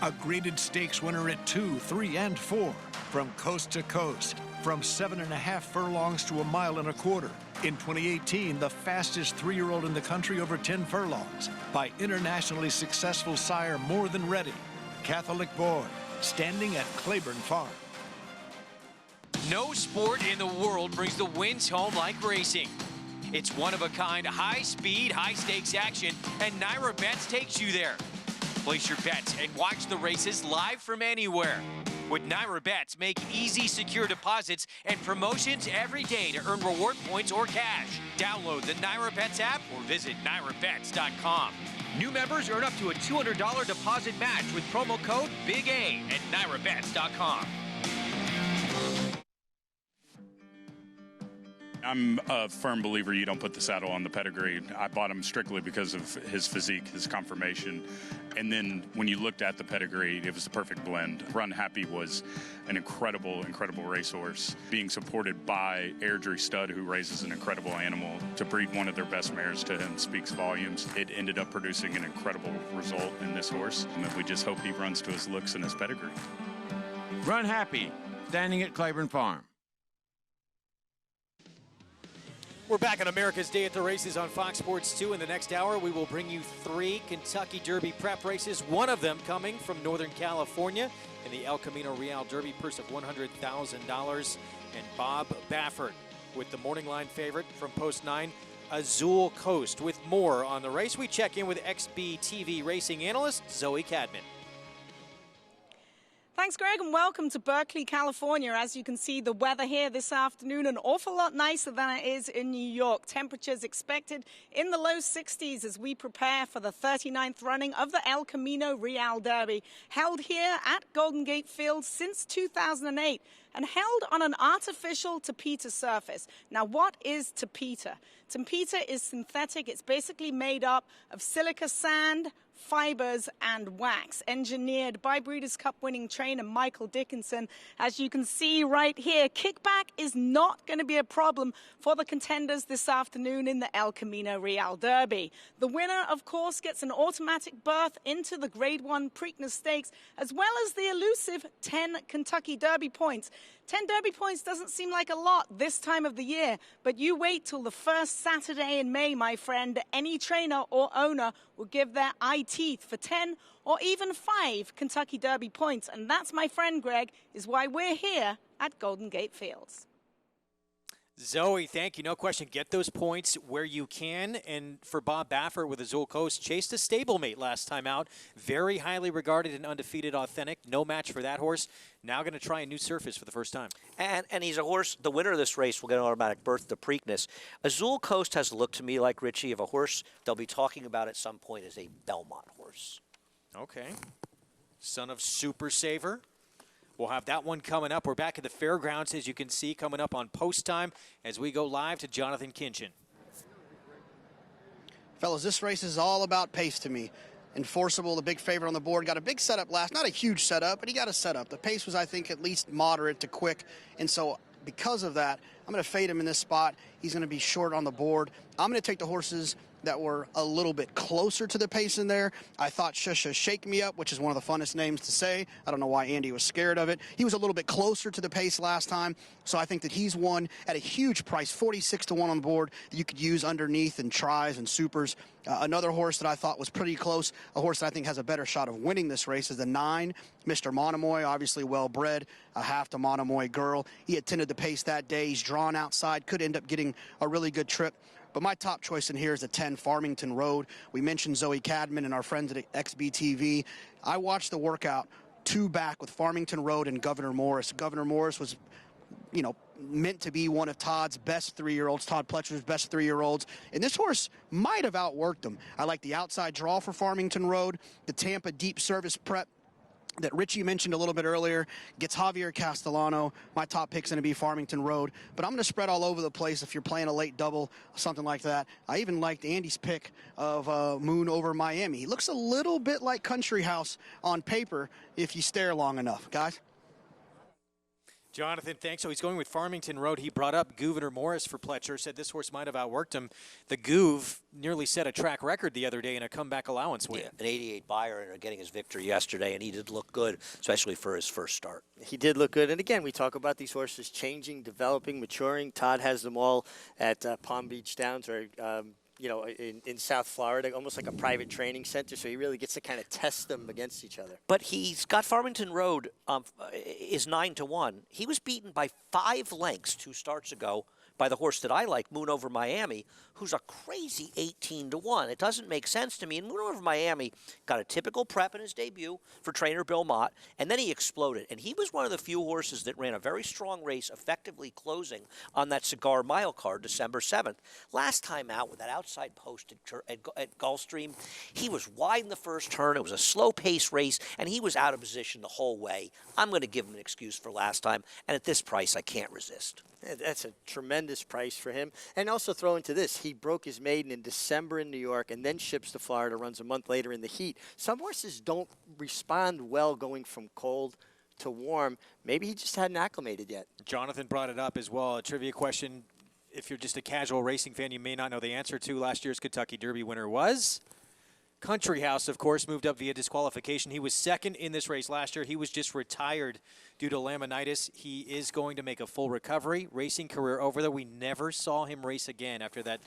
A graded stakes winner at 2, 3, and 4, from coast to coast, from 7.5 furlongs to 1.25 miles. In 2018, the fastest 3-year-old in the country over 10 furlongs by internationally successful sire More Than Ready. Catholic Boy, standing at Claiborne Farm. No sport in the world brings the wins home like racing. It's one-of-a-kind, high-speed, high-stakes action, and Naira Bets takes you there. Place your bets and watch the races live from anywhere. With Naira Bets, make easy, secure deposits and promotions every day to earn reward points or cash. Download the Naira Bets app or visit NairaBets.com. New members earn up to a $200 deposit match with promo code Big A at NairaBets.com. I'm a firm believer you don't put the saddle on the pedigree. I bought him strictly because of his physique, his conformation. And then when you looked at the pedigree, it was the perfect blend. Run Happy was an incredible, incredible racehorse, being supported by Airdrie Stud, who raises an incredible animal. To breed one of their best mares to him speaks volumes. It ended up producing an incredible result in this horse, and we just hope he runs to his looks and his pedigree. Run Happy, standing at Claiborne Farm. We're back on America's Day at the Races on Fox Sports 2. In the next hour, we will bring you 3 Kentucky Derby prep races, one of them coming from Northern California in the El Camino Real Derby, purse of $100,000. And Bob Baffert with the morning line favorite from Post 9, Azul Coast. With more on the race, we check in with XBTV racing analyst Zoe Cadman. Thanks, Greg, and welcome to Berkeley, California. As you can see, the weather here this afternoon an awful lot nicer than it is in New York. Temperatures expected in the low 60s as we prepare for the 39th running of the El Camino Real Derby, held here at Golden Gate Field since 2008 and held on an artificial tapeter surface. Now, what is tapeter? Tapeter is synthetic. It's basically made up of silica sand, fibers and wax, engineered by Breeders' Cup winning trainer Michael Dickinson. As you can see right here, kickback is not going to be a problem for the contenders this afternoon in the El Camino Real Derby. The winner, of course, gets an automatic berth into the Grade 1 Preakness Stakes, as well as the elusive 10 Kentucky Derby points. 10 Derby points doesn't seem like a lot this time of the year, but you wait till the first Saturday in May, my friend. Any trainer or owner will give their eye teeth for 10 or even 5 Kentucky Derby points. And that's, my friend Greg, is why we're here at Golden Gate Fields. Zoe, thank you. No question. Get those points where you can. And for Bob Baffert with Azul Coast, chased a stablemate last time out. Very highly regarded and undefeated Authentic. No match for that horse. Now going to try a new surface for the first time. And he's a horse, the winner of this race will get an automatic berth to Preakness. Azul Coast has looked to me like, Richie, of a horse they'll be talking about at some point as a Belmont horse. Okay. Son of Super Saver. We'll have that one coming up. We're back at the fairgrounds, as you can see, coming up on post time as we go live to Jonathan Kinchin. Fellas, this race is all about pace to me. Enforceable, the big favorite on the board, got a big setup last, not a huge setup, but he got a setup. The pace was, I think, at least moderate to quick, and so because of that, I'm going to fade him in this spot. He's going to be short on the board. I'm going to take the horses that were a little bit closer to the pace in there. I thought Shusha Shake Me Up, which is one of the funnest names to say. I don't know why Andy was scared of it. He was a little bit closer to the pace last time, so I think that he's won at a huge price, 46-1 on the board, that you could use underneath in tries and supers. Another horse that I thought was pretty close, a horse that I think has a better shot of winning this race, is the 9, Mr. Monomoy, obviously well-bred, a half to Monomoy girl. He attended the pace that day. He's drawn outside, could end up getting a really good trip. But my top choice in here is the 10, Farmington Road. We mentioned Zoe Cadman and our friends at XBTV. I watched the workout 2 back with Farmington Road and Governor Morris. Governor Morris was, you know, meant to be one of Todd's best 3-year-olds, Todd Pletcher's best 3-year-olds. And this horse might have outworked him. I like the outside draw for Farmington Road, the Tampa deep service prep that Richie mentioned a little bit earlier, gets Javier Castellano. My top pick's going to be Farmington Road, but I'm going to spread all over the place if you're playing a late double, something like that. I even liked Andy's pick of Moon over Miami. He looks a little bit like Country House on paper if you stare long enough, guys. Jonathan, thanks. So he's going with Farmington Road. He brought up Governor Morris for Pletcher, said this horse might have outworked him. The Gouv nearly set a track record the other day in a comeback allowance win. Yeah, an 88 buyer and getting his victory yesterday, and he did look good, especially for his first start. He did look good. And again, we talk about these horses changing, developing, maturing. Todd has them all at Palm Beach Downs or you know, in South Florida, almost like a private training center, so he really gets to kind of test them against each other. But he's got Farmington Road is 9-1. He was beaten by 5 lengths 2 starts ago by the horse that I like, Moon Over Miami, who's a crazy 18-1. It doesn't make sense to me. And Moon Over Miami got a typical prep in his debut for trainer Bill Mott, and then he exploded. And he was one of the few horses that ran a very strong race, effectively closing on that Cigar Mile card December 7th. Last time out with that outside post at Gulfstream, he was wide in the first turn. It was a slow-paced race, and he was out of position the whole way. I'm going to give him an excuse for last time, and at this price, I can't resist. That's a tremendous tremendous price for him. And also throw into this, he broke his maiden in December in New York and then ships to Florida, runs a month later in the heat. Some horses don't respond well going from cold to warm. Maybe he just hadn't acclimated yet. Jonathan brought it up as well. A trivia question, if you're just a casual racing fan, you may not know the answer to. Last year's Kentucky Derby winner was Country House, of course, moved up via disqualification. He was second in this race last year. He was just retired due to laminitis. He is going to make a full recovery. Racing career over there. We never saw him race again after that,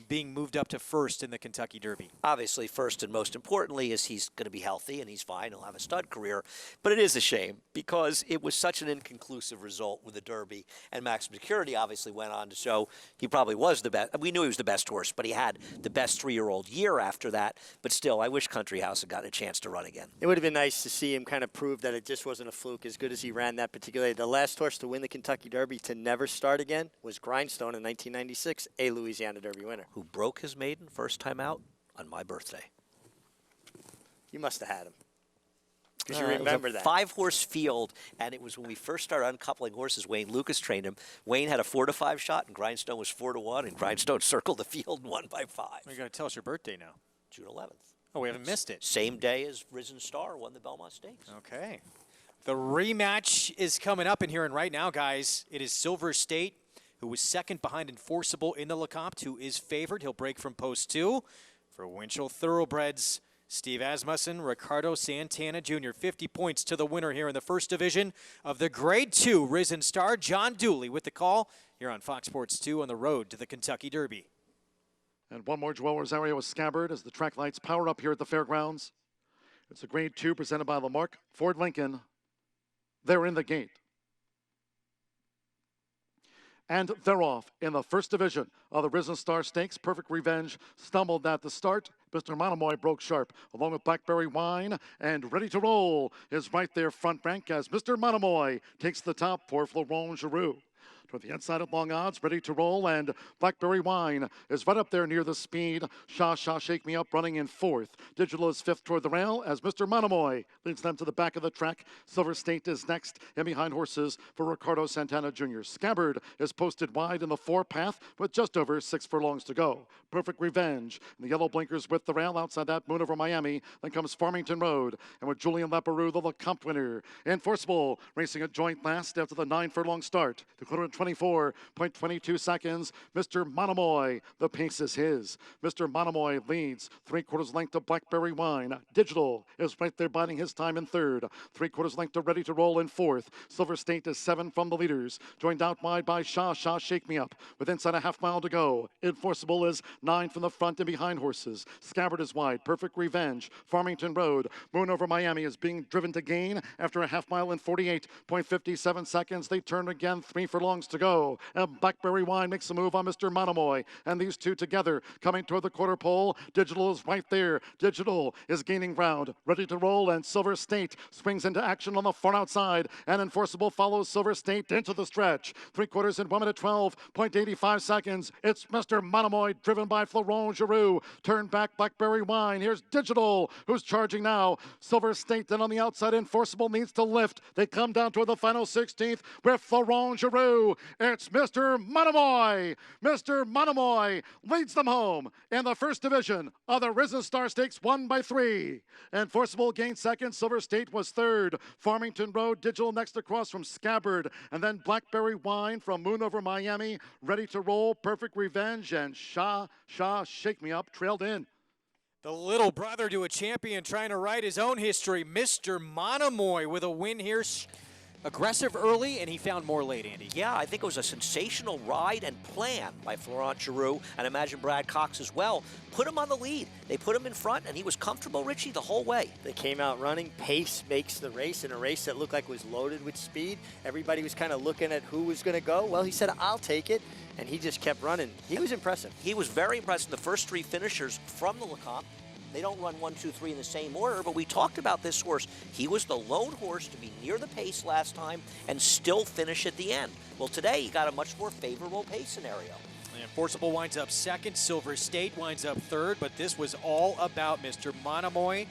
being moved up to first in the Kentucky Derby. Obviously, first and most importantly is he's going to be healthy and he's fine. He'll have a stud career. But it is a shame because it was such an inconclusive result with the Derby. And Maximum Security obviously went on to show he probably was the best. We knew he was the best horse, but he had the best 3-year-old year after that. But still, I wish Country House had gotten a chance to run again. It would have been nice to see him kind of prove that it just wasn't a fluke as good as he ran that particular day. The last horse to win the Kentucky Derby to never start again was Grindstone in 1996, a Louisiana Derby winner. Who broke his maiden first time out on my birthday. You must have had him. Because you remember that. 5-horse field, and it was when we first started uncoupling horses. Wayne Lucas trained him. Wayne had a 4-5 shot, and Grindstone was 4-1, and Grindstone circled the field and won by 5. You got to tell us your birthday now. June 11th. Oh, we haven't missed it. Same day as Risen Star won the Belmont Stakes. Okay. The rematch is coming up in here, and right now, guys, it is Silver State, who was second behind Enforceable in the Lecomte, who is favored. He'll break from post 2 for Winchell Thoroughbreds. Steve Asmussen, Ricardo Santana Jr. 50 points to the winner here in the first division of the Grade 2 Risen Star. John Dooley with the call here on Fox Sports 2 on the road to the Kentucky Derby. And one more Joel Rosario with Scabbard as the track lights power up here at the fairgrounds. It's a Grade 2 presented by Lamarck Ford Lincoln. They're in the gate. And they're off in the first division of the Risen Star Stakes. Perfect Revenge stumbled at the start. Mr. Monomoy broke sharp along with Blackberry Wine, and Ready to Roll is right there front rank as Mr. Monomoy takes the top for Florent Giroux. Toward the inside of long odds, Ready to Roll, and Blackberry Wine is right up there near the speed. Shaw Shake Me Up running in 4th. Digital is 5th toward the rail as Mr. Monomoy leads them to the back of the track. Silver State is next, and behind horses for Ricardo Santana Jr. Scabbard is posted wide in the 4 path with just over 6 furlongs to go. Perfect Revenge and the yellow blinkers with the rail. Outside that, Moon Over Miami. Then comes Farmington Road, and with Julian Leperoux, the Lecomte winner. Enforceable racing a joint last after the 9 furlong start. The 24.22 seconds. Mr. Monomoy, the pace is his. Mr. Monomoy leads 3/4 length to Blackberry Wine. Digital is right there biding his time in 3rd. 3/4 length to Ready to Roll in 4th. Silver State is 7 from the leaders. Joined out wide by Shaw Shake Me Up with inside a half mile to go. Enforceable is 9 from the front and behind horses. Scabbard is wide. Perfect Revenge. Farmington Road. Moon Over Miami is being driven to gain after a half mile in 48.57 seconds. They turn again, 3 furlongs to go. And Blackberry Wine makes a move on Mr. Monomoy. And these two together coming toward the quarter pole. Digital is right there. Digital is gaining ground. Ready to Roll, and Silver State swings into action on the far outside. And Enforceable follows Silver State into the stretch. 3/4 in 1 minute 12.85 seconds. It's Mr. Monomoy driven by Florent Giroux. Turn back Blackberry Wine. Here's Digital, who's charging now. Silver State then on the outside. Enforceable needs to lift. They come down toward the final 16th with Florent Giroux. It's Mr. Monomoy. Mr. Monomoy leads them home in the first division of the Risen Star Stakes, 1 by 3. Enforceable gained 2nd. Silver State was 3rd. Farmington Road, Digital next across from Scabbard. And then Blackberry Wine from Moon Over Miami. Ready to Roll, Perfect Revenge, and Shaw Shake Me Up trailed in. The little brother to a champion trying to write his own history. Mr. Monomoy with a win here. Aggressive early, and he found more late, Andy. Yeah, I think it was a sensational ride and plan by Florent Giroux, and imagine Brad Cox as well. Put him on the lead. They put him in front, and he was comfortable, Richie, the whole way. They came out running. Pace makes the race, in a race that looked like was loaded with speed. Everybody was kind of looking at who was going to go. Well, he said, I'll take it, and he just kept running. He was impressive. He was very impressive. The first 3 finishers from the Lecomte. They don't run 1, 2, 3 in the same order, but we talked about this horse. He was the lone horse to be near the pace last time and still finish at the end. Well, today he got a much more favorable pace scenario. Enforceable winds up 2nd. Silver State winds up 3rd, but this was all about Mr. Monomoy.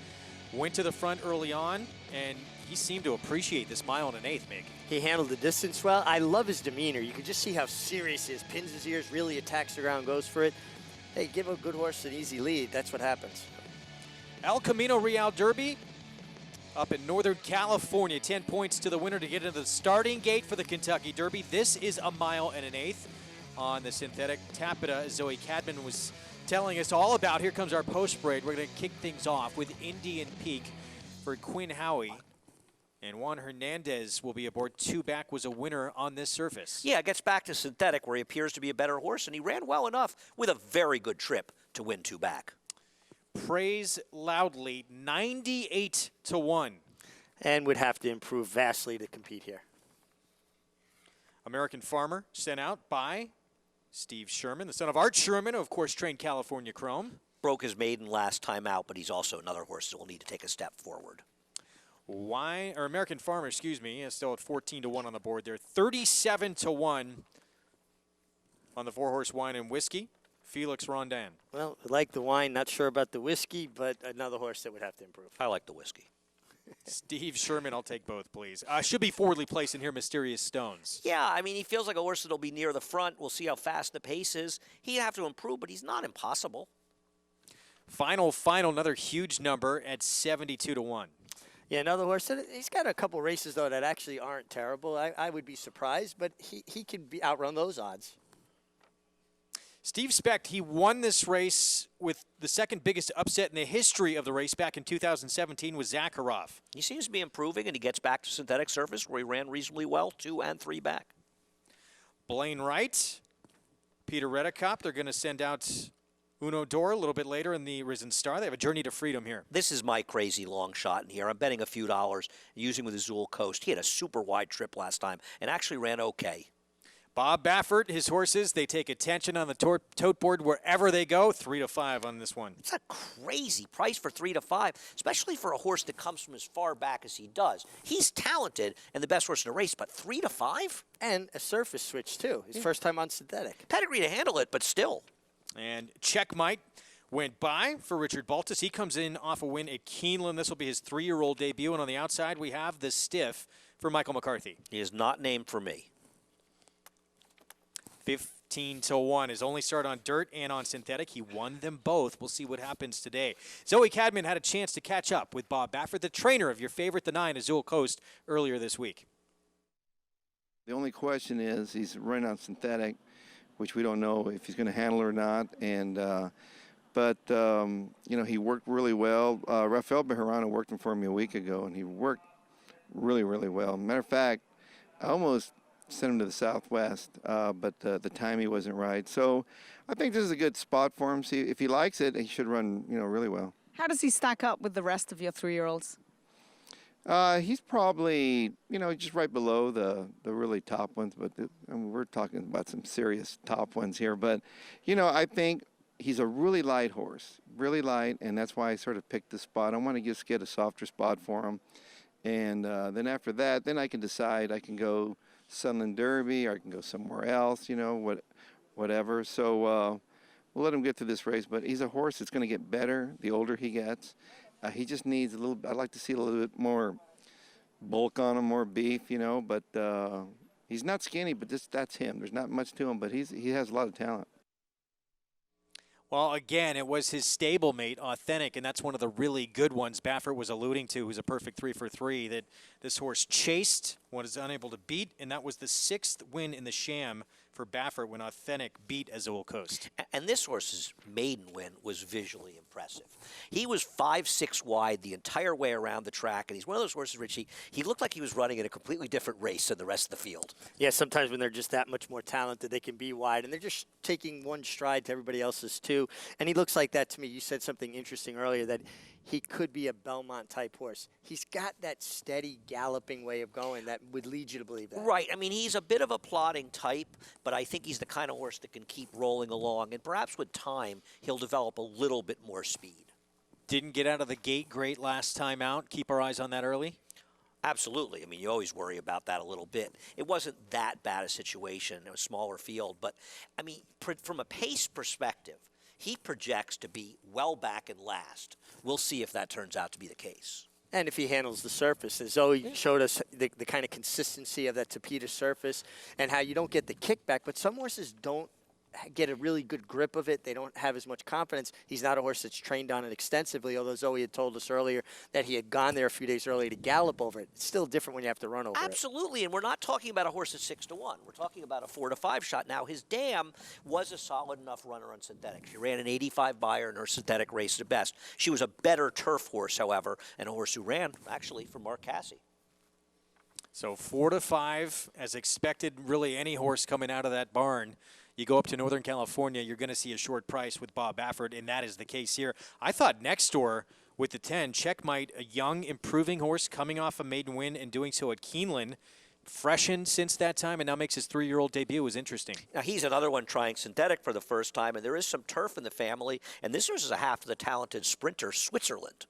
went to the front early on, and he seemed to appreciate this mile and an eighth, Mig. He handled the distance well. I love his demeanor. You can just see how serious he is. Pins his ears, really attacks the ground, goes for it. Hey, give a good horse an easy lead. That's what happens. El Camino Real Derby up in Northern California. 10 points to the winner to get into the starting gate for the Kentucky Derby. This is a mile and an eighth on the synthetic. Tapeta, as Zoe Cadman was telling us all about. Here comes our post parade. We're going to kick things off with Indian Peak for Quinn Howie. And Juan Hernandez will be aboard. 2 Back was a winner on this surface. Yeah, gets back to synthetic where he appears to be a better horse, and he ran well enough with a very good trip to win 2 Back. Praise loudly, 98 to 1. And would have to improve vastly to compete here. American Farmer sent out by Steve Sherman, the son of Art Sherman, who of course trained California Chrome. Broke his maiden last time out, but he's also another horse that will need to take a step forward. American Farmer, excuse me, is still at 14 to 1 on the board there. 37 to 1 on the 4-horse Wine and Whiskey. Felix Rondin. Well, I like the wine, not sure about the whiskey, but another horse that would have to improve. I like the whiskey. Steve Sherman, I'll take both, please. Should be forwardly placed in here, Mysterious Stones. Yeah, I mean, he feels like a horse that'll be near the front. We'll see how fast the pace is. He'd have to improve, but he's not impossible. Final, another huge number at 72 to 1. Yeah, another horse. He's got a couple races, though, that actually aren't terrible. I would be surprised, but he could outrun those odds. Steve Specht, he won this race with the second biggest upset in the history of the race back in 2017 with Zakharov. He seems to be improving, and he gets back to synthetic surface where he ran reasonably well, 2 and 3 Back. Blaine Wright, Peter Redekop, they're going to send out Uno Dor a little bit later in the Risen Star. They have a Journey to Freedom here. This is my crazy long shot in here. I'm betting a few dollars using with Azul Coast. He had a super wide trip last time and actually ran okay. Bob Baffert, his horses, they take attention on the tote board wherever they go. 3 to 5 on this one. It's a crazy price for 3 to 5, especially for a horse that comes from as far back as he does. He's talented and the best horse in the race, but 3 to 5? And a surface switch, too. His first time on synthetic. Pedigree to handle it, but still. And Checkmate went by for Richard Baltus. He comes in off a win at Keeneland. This will be his 3-year-old debut. And on the outside, we have the Stiff for Michael McCarthy. He is not named for me. 15 to 1. His only start on dirt and on synthetic. He won them both. We'll see what happens today. Zoe Cadman had a chance to catch up with Bob Baffert, the trainer of your favorite, the 9, Azul Coast, earlier this week. The only question is he's running on synthetic, which we don't know if he's going to handle or not. And but you know, he worked really well. Rafael Bejarano worked him for me a week ago, and he worked really, really well. Matter of fact, I almost sent him to the Southwest, but the timing wasn't right. So I think this is a good spot for him. See, if he likes it, he should run, you know, really well. How does he stack up with the rest of your 3-year-olds? He's probably, you know, just right below the really top ones, but I mean, we're talking about some serious top ones here. But, you know, I think he's a really light horse, really light, and that's why I sort of picked the spot. I want to just get a softer spot for him. And then after that, then I can decide I can go Sunland Derby or I can go somewhere else, you know, whatever. So we'll let him get through this race. But he's a horse that's going to get better the older he gets. He just needs a little, I'd like to see a little bit more bulk on him, more beef, you know. But he's not skinny, but that's him. There's not much to him, but he has a lot of talent. Well, again, it was his stablemate, Authentic, and that's one of the really good ones Baffert was alluding to, who's a perfect 3 for 3, that this horse chased, was unable to beat, and that was the 6th win in the Sham for Baffert when Authentic beat Azul Coast. And this horse's maiden win was visually impressive. He was 5'6" wide the entire way around the track, and he's one of those horses, Richie, he looked like he was running in a completely different race than the rest of the field. Yeah, sometimes when they're just that much more talented, they can be wide, and they're just taking one stride to everybody else's too. And he looks like that to me. You said something interesting earlier, that he could be a Belmont-type horse. He's got that steady, galloping way of going that would lead you to believe that. Right. I mean, he's a bit of a plodding type, but I think he's the kind of horse that can keep rolling along. And perhaps with time, he'll develop a little bit more speed. Didn't get out of the gate great last time out. Keep our eyes on that early. Absolutely. I mean, you always worry about that a little bit. It wasn't that bad a situation. It was a smaller field. But, I mean, from a pace perspective, He projects to be well back and last. We'll see if that turns out to be the case. And if he handles the surface, as Zoe showed us the kind of consistency of that Tapeta surface and how you don't get the kickback, but some horses don't get a really good grip of it. They don't have as much confidence. He's not a horse that's trained on it extensively, although Zoe had told us earlier that he had gone there a few days earlier to gallop over it. It's still different when you have to run over it. Absolutely, and we're not talking about a horse at 6-1. We're talking about a 4-5 shot. Now, his dam was a solid enough runner on synthetic. She ran an 85 buyer in her synthetic race at best. She was a better turf horse, however, and a horse who ran, actually, for Mark Casse. So 4-5, as expected, really any horse coming out of that barn. You go up to Northern California, you're going to see a short price with Bob Baffert, and that is the case here. I thought next door with the 10, Checkmate, a young, improving horse coming off a maiden win and doing so at Keeneland, freshened since that time and now makes his 3-year-old debut, was interesting. Now, he's another one trying synthetic for the first time, and there is some turf in the family, and this horse is a half of the talented sprinter, Switzerland.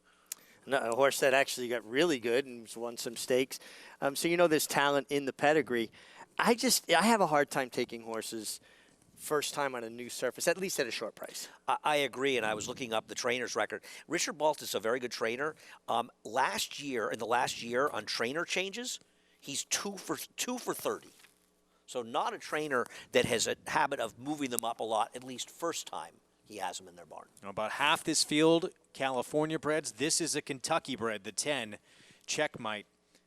A horse that actually got really good and won some stakes. So you know there's talent in the pedigree. I have a hard time taking horses first time on a new surface, at least at a short price. I agree, and I was looking up the trainer's record. Richard Balt is a very good trainer. In the last year on trainer changes, he's 2 for 30. So not a trainer that has a habit of moving them up a lot, at least first time he has them in their barn. Now, about half this field, California breds. This is a Kentucky bred, the 10, Checkmate.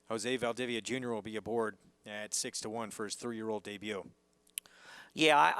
Jose Valdivia Jr. will be aboard at 6-1 for his 3-year-old debut. Yeah,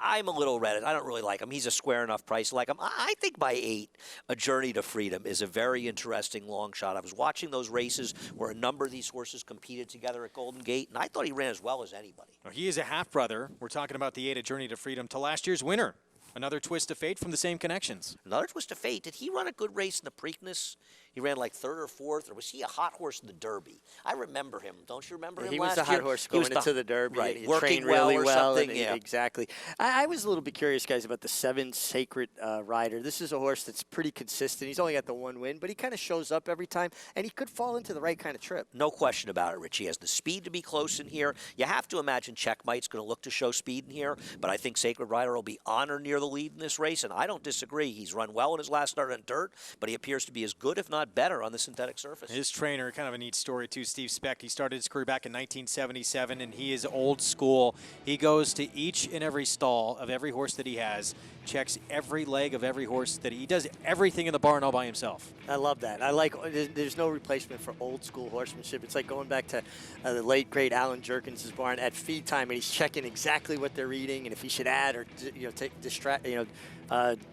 I'm a little Reddit. I don't really like him. He's a square enough price to like him. I think by 8, A Journey to Freedom is a very interesting long shot. I was watching those races where a number of these horses competed together at Golden Gate, and I thought he ran as well as anybody. Now, he is a half-brother. We're talking about the 8, A Journey to Freedom, to last year's winner. Another twist of fate from the same connections. Another twist of fate. Did he run a good race in the Preakness? He ran like 3rd or 4th, or was he a hot horse in the Derby? I remember him. Don't you remember him last year? He was a hot horse going into the Derby. Right, He working trained really well. something, yeah. Exactly. I was a little bit curious, guys, about the 7 Sacred Rider. This is a horse that's pretty consistent. He's only got the 1 win, but he kind of shows up every time, and he could fall into the right kind of trip. No question about it, Rich. He has the speed to be close in here. You have to imagine Checkmate's going to look to show speed in here, but I think Sacred Rider will be on or near the lead in this race, and I don't disagree. He's run well in his last start on dirt, but he appears to be as good, if not better, on the synthetic surface. His trainer, kind of a neat story too, Steve Speck. He started his career back in 1977, and he is old school. He goes to each and every stall of every horse that he has, checks every leg of every horse that he does everything in the barn all by himself. I love that. I like. There's no replacement for old school horsemanship. It's like going back to the late great Alan Jerkins' barn at feed time, and he's checking exactly what they're eating and if he should add or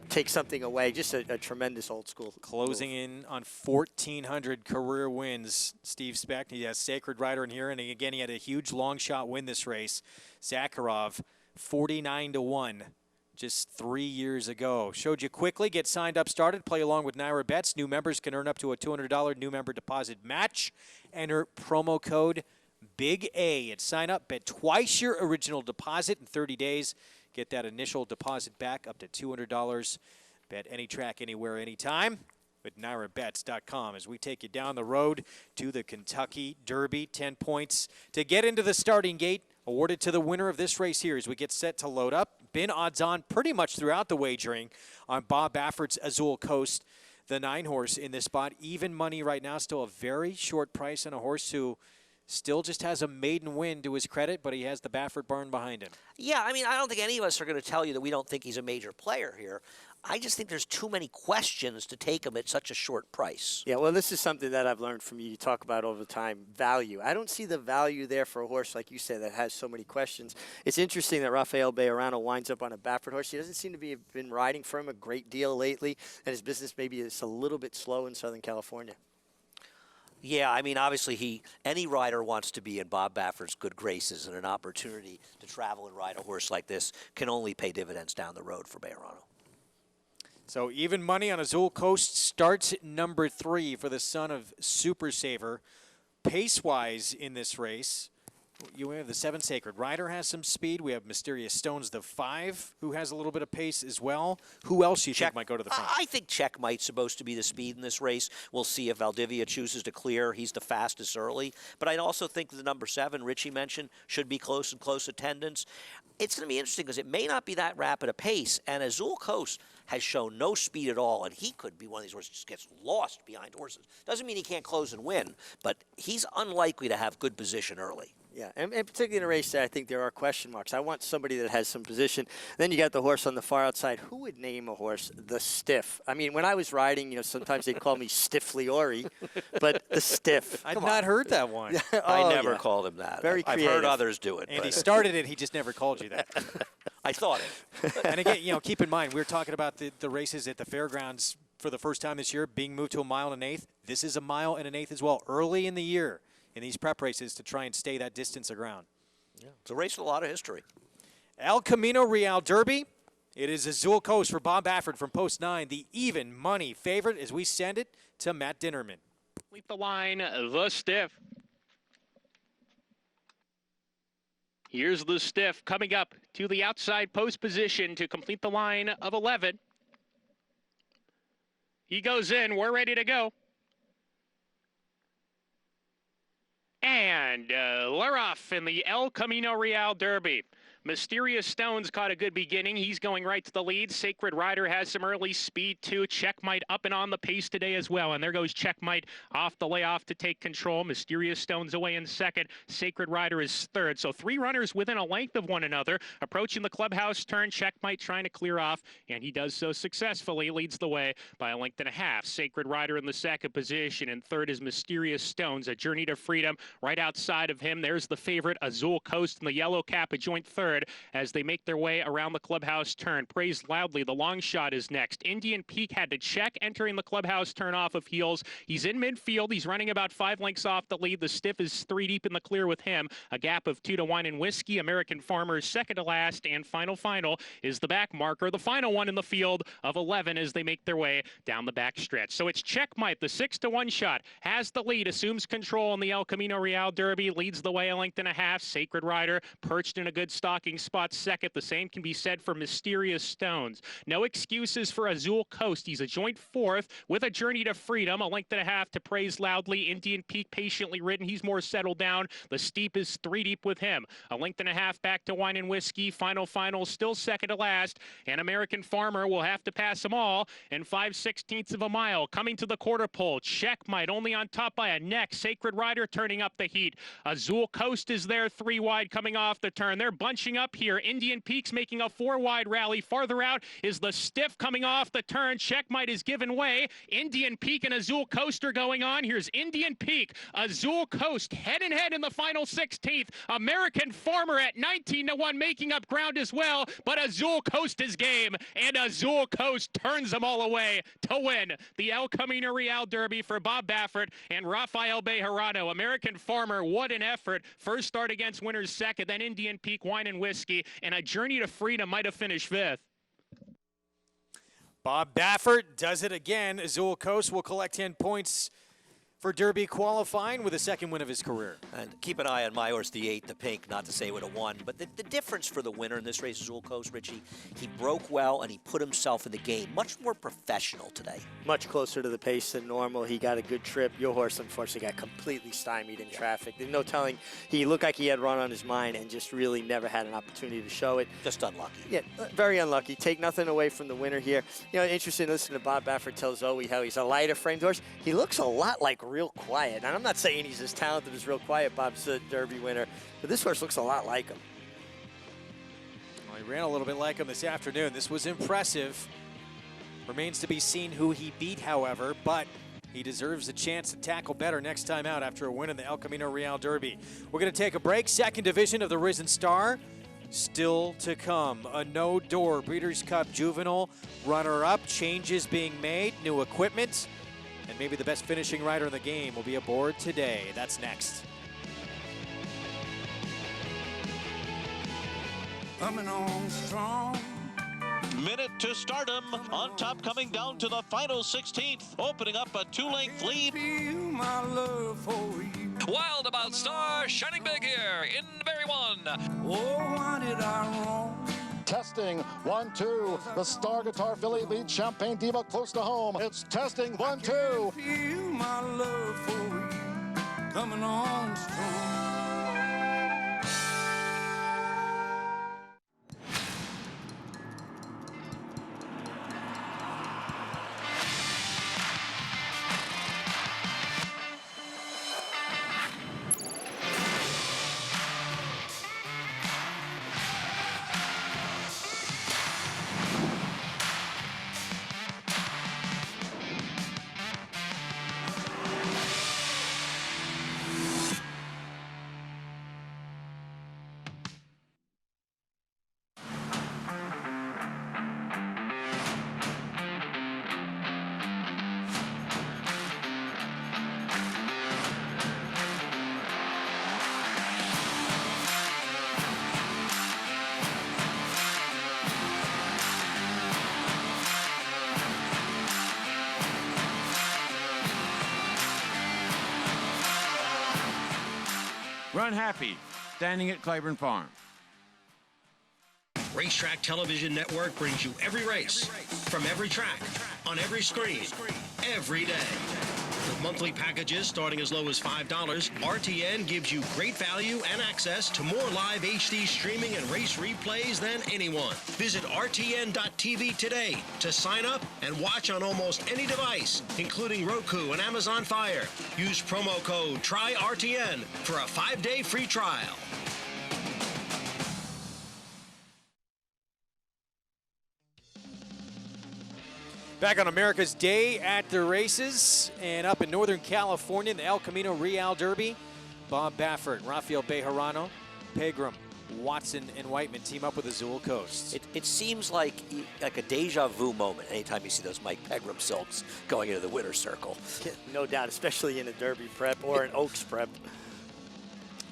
take something away. Just a tremendous old school. Closing in on 1,400 career wins, Steve Speck. He has Sacred Rider in here, and again, he had a huge long shot win this race. Zakharov, 49-1. Just 3 years ago. Showed you quickly. Get signed up, started. Play along with Naira Bets. New members can earn up to a $200 new member deposit match. Enter promo code Big A and sign up. Bet twice your original deposit in 30 days. Get that initial deposit back up to $200. Bet any track, anywhere, anytime with NairaBets.com as we take you down the road to the Kentucky Derby. 10 points to get into the starting gate. Awarded to the winner of this race here as we get set to load up. Been odds on pretty much throughout the wagering on Bob Baffert's Azul Coast, the 9 horse in this spot. Even money right now, still a very short price on a horse who still just has a maiden win to his credit, but he has the Baffert barn behind him. Yeah, I mean, I don't think any of us are going to tell you that we don't think he's a major player here. I just think there's too many questions to take him at such a short price. Yeah, well, this is something that I've learned from you. You talk about over time, value. I don't see the value there for a horse, like you said, that has so many questions. It's interesting that Rafael Bejarano winds up on a Baffert horse. He doesn't seem to be been riding for him a great deal lately, and his business maybe is a little bit slow in Southern California. Yeah, I mean, obviously, any rider wants to be in Bob Baffert's good graces, and an opportunity to travel and ride a horse like this can only pay dividends down the road for Bejarano. So even money on Azul Coast starts at number 3 for the son of Super Saver. Pace-wise in this race, you have the 7 Sacred Rider has some speed. We have Mysterious Stones, the 5, who has a little bit of pace as well. Who else do you think might go to the front? I think Checkmate's supposed to be the speed in this race. We'll see if Valdivia chooses to clear. He's the fastest early. But I also think the number 7, Richie mentioned, should be close attendance. It's going to be interesting because it may not be that rapid a pace, and Azul Coast has shown no speed at all, and he could be one of these horses that just gets lost behind horses. Doesn't mean he can't close and win, but he's unlikely to have good position early. Yeah, and particularly in a race that I think there are question marks. I want somebody that has some position. Then you got the horse on the far outside. Who would name a horse the Stiff? I mean, when I was riding, you know, sometimes they'd call me Stiffliori, but the Stiff. I've not heard that one. I never called him that. Very I've creative. heard others do it. And he started it, he just never called you that. I thought it. And again, you know, keep in mind, we were talking about the races at the fairgrounds for the first time this year being moved to 1.1 miles. This is 1.1 miles as well, early in the year in these prep races to try and stay that distance of ground. Yeah. It's a race with a lot of history. El Camino Real Derby. It is Azul Coast for Bob Baffert from Post 9, the even money favorite as we send it to Matt Dinnerman. Complete the line, the Stiff. Here's the Stiff coming up to the outside post position to complete the line of 11. He goes in. We're ready to go. And we're off in the El Camino Real Derby. Mysterious Stones caught a good beginning. He's going right to the lead. Sacred Rider has some early speed, too. Checkmate up and on the pace today as well. And there goes Checkmate off the layoff to take control. Mysterious Stones away in second. Sacred Rider is third. So 3 runners within a length of one another. Approaching the clubhouse turn. Checkmate trying to clear off. And he does so successfully. Leads the way by 1.5 lengths. Sacred Rider in the second position. And third is Mysterious Stones. A Journey to Freedom right outside of him. There's the favorite, Azul Coast, in the yellow cap, a joint third. As they make their way around the clubhouse turn. Praised Loudly, the long shot is next. Indian Peak had to check entering the clubhouse turn off of heels. He's in midfield. He's running about 5 lengths off the lead. The Stiff is 3 deep in the clear with him. A gap of 2 to Wine and Whiskey. American Farmer second to last. And final is the back marker. The final one in the field of 11 as they make their way down the back stretch. So it's Checkmate, the 6 to 1 shot. Has the lead, assumes control in the El Camino Real Derby. Leads the way 1.5 lengths. Sacred Rider perched in a good stalking spot second. The same can be said for Mysterious Stones. No excuses for Azul Coast. He's a joint fourth with a Journey to Freedom. 1.5 lengths to Praise Loudly. Indian Peak patiently ridden. He's more settled down. The Steep is 3 deep with him. 1.5 lengths back to Wine and Whiskey. Final still second to last. And American Farmer will have to pass them all in 5/16 of a mile. Coming to the quarter pole. Checkmate only on top by a neck. Sacred Rider turning up the heat. Azul Coast is there 3 wide coming off the turn. They're bunching up here. Indian Peak's making a 4 wide rally. Farther out is the Stiff coming off the turn. Checkmate is given way. Indian Peak and Azul Coast are going on. Here's Indian Peak. Azul Coast head and head in the final 16th. American Farmer at 19 to 1 making up ground as well. But Azul Coast is game. And Azul Coast turns them all away to win the El Camino Real Derby for Bob Baffert and Rafael Bejarano. American Farmer, what an effort. First start against winners second. Then Indian Peak, Wine and Whiskey. And a Journey to Freedom might have finished 5th. Bob Baffert does it again. Azul Coast will collect 10 points for Derby qualifying with a second win of his career. And keep an eye on my horse, the 8, the Pink, not to say it would have won. But the difference for the winner in this race, Azul Coast, Richie, he broke well and he put himself in the game. Much more professional today. Much closer to the pace than normal. He got a good trip. Your horse, unfortunately, got completely stymied in traffic. There's no telling. He looked like he had run on his mind and just really never had an opportunity to show it. Just unlucky. Yeah, very unlucky. Take nothing away from the winner here. You know, interesting to listen to Bob Baffert tell Zoe how he's a lighter framed horse. He looks a lot like Real Quiet. And I'm not saying he's as talented as Real Quiet, Bob's a Derby winner, but this horse looks a lot like him. Well, he ran a little bit like him this afternoon. This was impressive. Remains to be seen who he beat, however, but he deserves a chance to tackle better next time out after a win in the El Camino Real Derby. We're going to take a break. Second division of the Risen Star still to come. A no-door Breeders' Cup Juvenile runner-up. Changes being made, new equipment. And maybe the best finishing rider in the game will be aboard today. That's next. Coming on strong. Minute to stardom. On top, coming down to the final 16th. Opening up a 2-length lead. Feel my love for you. Wild About Star, shining big here in Berry 1. Oh, why did I wrong? Testing, 1, 2. The Star Guitar filly leads Champagne Diva close to home. It's testing, 1, 2. Feel my love for you. Coming on strong. Run happy, standing at Claiborne Farm. Racetrack Television Network brings you every race, from every track, on every screen, every day. With monthly packages starting as low as $5, RTN gives you great value and access to more live HD streaming and race replays than anyone. Visit RTN.tv today to sign up and watch on almost any device, including Roku and Amazon Fire. Use promo code TRYRTN for a 5-day free trial. Back on America's Day at the races, and up in Northern California, in the El Camino Real Derby, Bob Baffert, Rafael Bejarano, Pegram, Watson, and Whiteman team up with Azul Coast. It seems like a deja vu moment anytime you see those Mike Pegram silks going into the winner's circle. No doubt, especially in a Derby prep or an Oaks prep.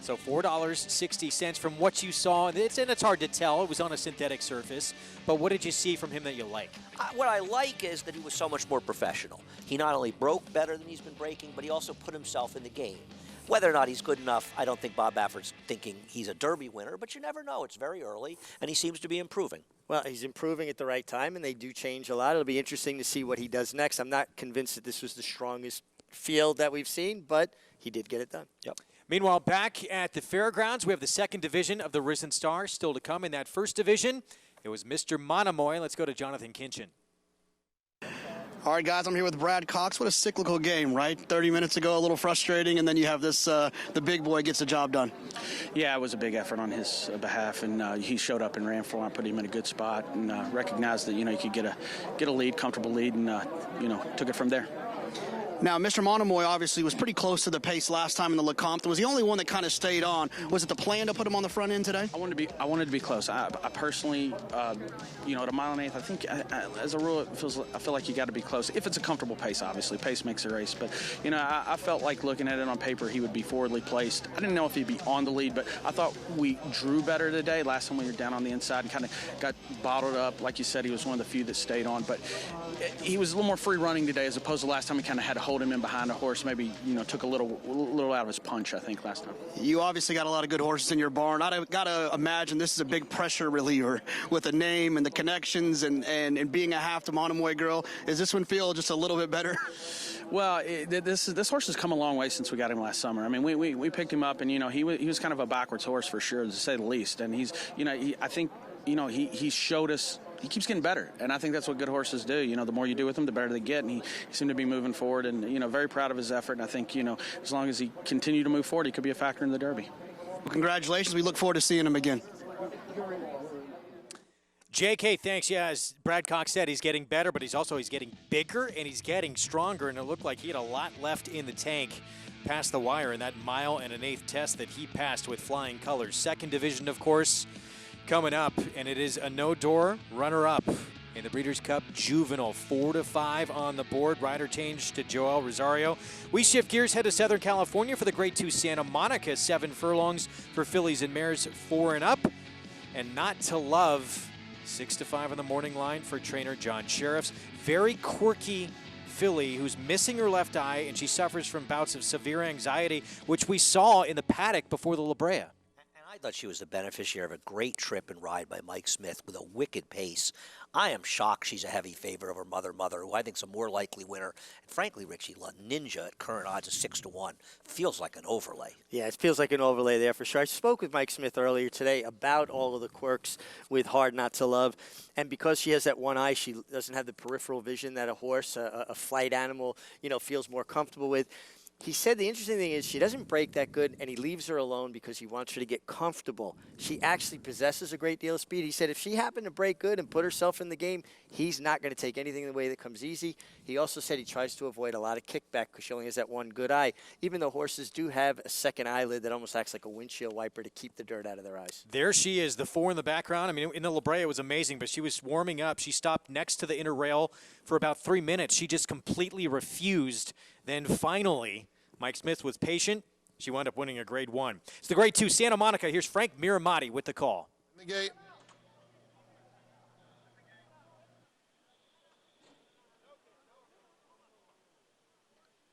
So $4.60 from what you saw, and it's hard to tell. It was on a synthetic surface, but what did you see from him that you like? What I like is that he was so much more professional. He not only broke better than he's been breaking, but he also put himself in the game. Whether or not he's good enough, I don't think Bob Baffert's thinking he's a Derby winner, but you never know. It's very early, and he seems to be improving. Well, he's improving at the right time, and they do change a lot. It'll be interesting to see what he does next. I'm not convinced that this was the strongest field that we've seen, but he did get it done. Yep. Meanwhile, back at the fairgrounds, we have the second division of the Risen Star still to come. In that first division, it was Mr. Monomoy. Let's go to Jonathan Kinchin. All right, guys, I'm here with Brad Cox. What a cyclical game, right? 30 minutes ago, a little frustrating, and then you have this, the big boy gets the job done. Yeah, it was a big effort on his behalf, and he showed up and ran for him, put him in a good spot, and recognized that, you could get a lead, comfortable lead, and, took it from there. Now, Mr. Monomoy obviously was pretty close to the pace last time in the Lecomte. Was the only one that kind of stayed on. Was it the plan to put him on the front end today? I wanted to be close. I personally, at a mile and eighth, I think as a rule, I feel like you got to be close. If it's a comfortable pace, obviously, pace makes a race. But I felt like looking at it on paper, he would be forwardly placed. I didn't know if he'd be on the lead, but I thought we drew better today. Last time we were down on the inside and kind of got bottled up. Like you said, he was one of the few that stayed on, but he was a little more free running today as opposed to last time. He kind of had to hold him in behind a horse, maybe took a little out of his punch, I think, last time. You obviously got a lot of good horses in your barn. I got to imagine this is a big pressure reliever with the name and the connections and being a half to Monomoy girl. Does this one feel just a little bit better? Well, this horse has come a long way since we got him last summer. I mean, we picked him up, and he was kind of a backwards horse for sure, to say the least. And he's he showed us. He keeps getting better, and I think that's what good horses do. The more you do with them, the better they get, and he seemed to be moving forward, and, very proud of his effort, and I think, as long as he continued to move forward, he could be a factor in the Derby. Well, congratulations. We look forward to seeing him again. JK, thanks. Yeah, as Brad Cox said, he's getting better, but he's getting bigger, and he's getting stronger, and it looked like he had a lot left in the tank past the wire in that mile and an eighth test that he passed with flying colors. Second division, of course, coming up, and it is a no-door runner-up in the Breeders' Cup Juvenile. 4-5 on the board. Rider change to Joel Rosario. We shift gears, head to Southern California for the Grade 2 Santa Monica. 7 furlongs for fillies and mares 4 and up. And Not to Love, 6-5 on the morning line for trainer John Sheriffs. Very quirky filly who's missing her left eye, and she suffers from bouts of severe anxiety, which we saw in the paddock before the La Brea. I thought she was the beneficiary of a great trip and ride by Mike Smith with a wicked pace. I am shocked she's a heavy favorite over Mother, who I think is a more likely winner. And frankly, Richie, La Ninja at current odds of 6-1 feels like an overlay. Yeah, it feels like an overlay there for sure. I spoke with Mike Smith earlier today about all of the quirks with Hard Not to Love. And because she has that one eye, she doesn't have the peripheral vision that a horse, a flight animal, feels more comfortable with. He said the interesting thing is she doesn't break that good, and he leaves her alone because he wants her to get comfortable. She actually possesses a great deal of speed. He said if she happened to break good and put herself in the game, he's not going to take anything in the way that comes easy. He also said he tries to avoid a lot of kickback because she only has that one good eye, even though horses do have a second eyelid that almost acts like a windshield wiper to keep the dirt out of their eyes. There she is, the 4 in the background. I mean, in the La Brea, it was amazing, but she was warming up. She stopped next to the inner rail for about 3 minutes. She just completely refused. Then finally, Mike Smith was patient. She wound up winning a Grade 1. It's the Grade 2 Santa Monica. Here's Frank Miramati with the call. The gate.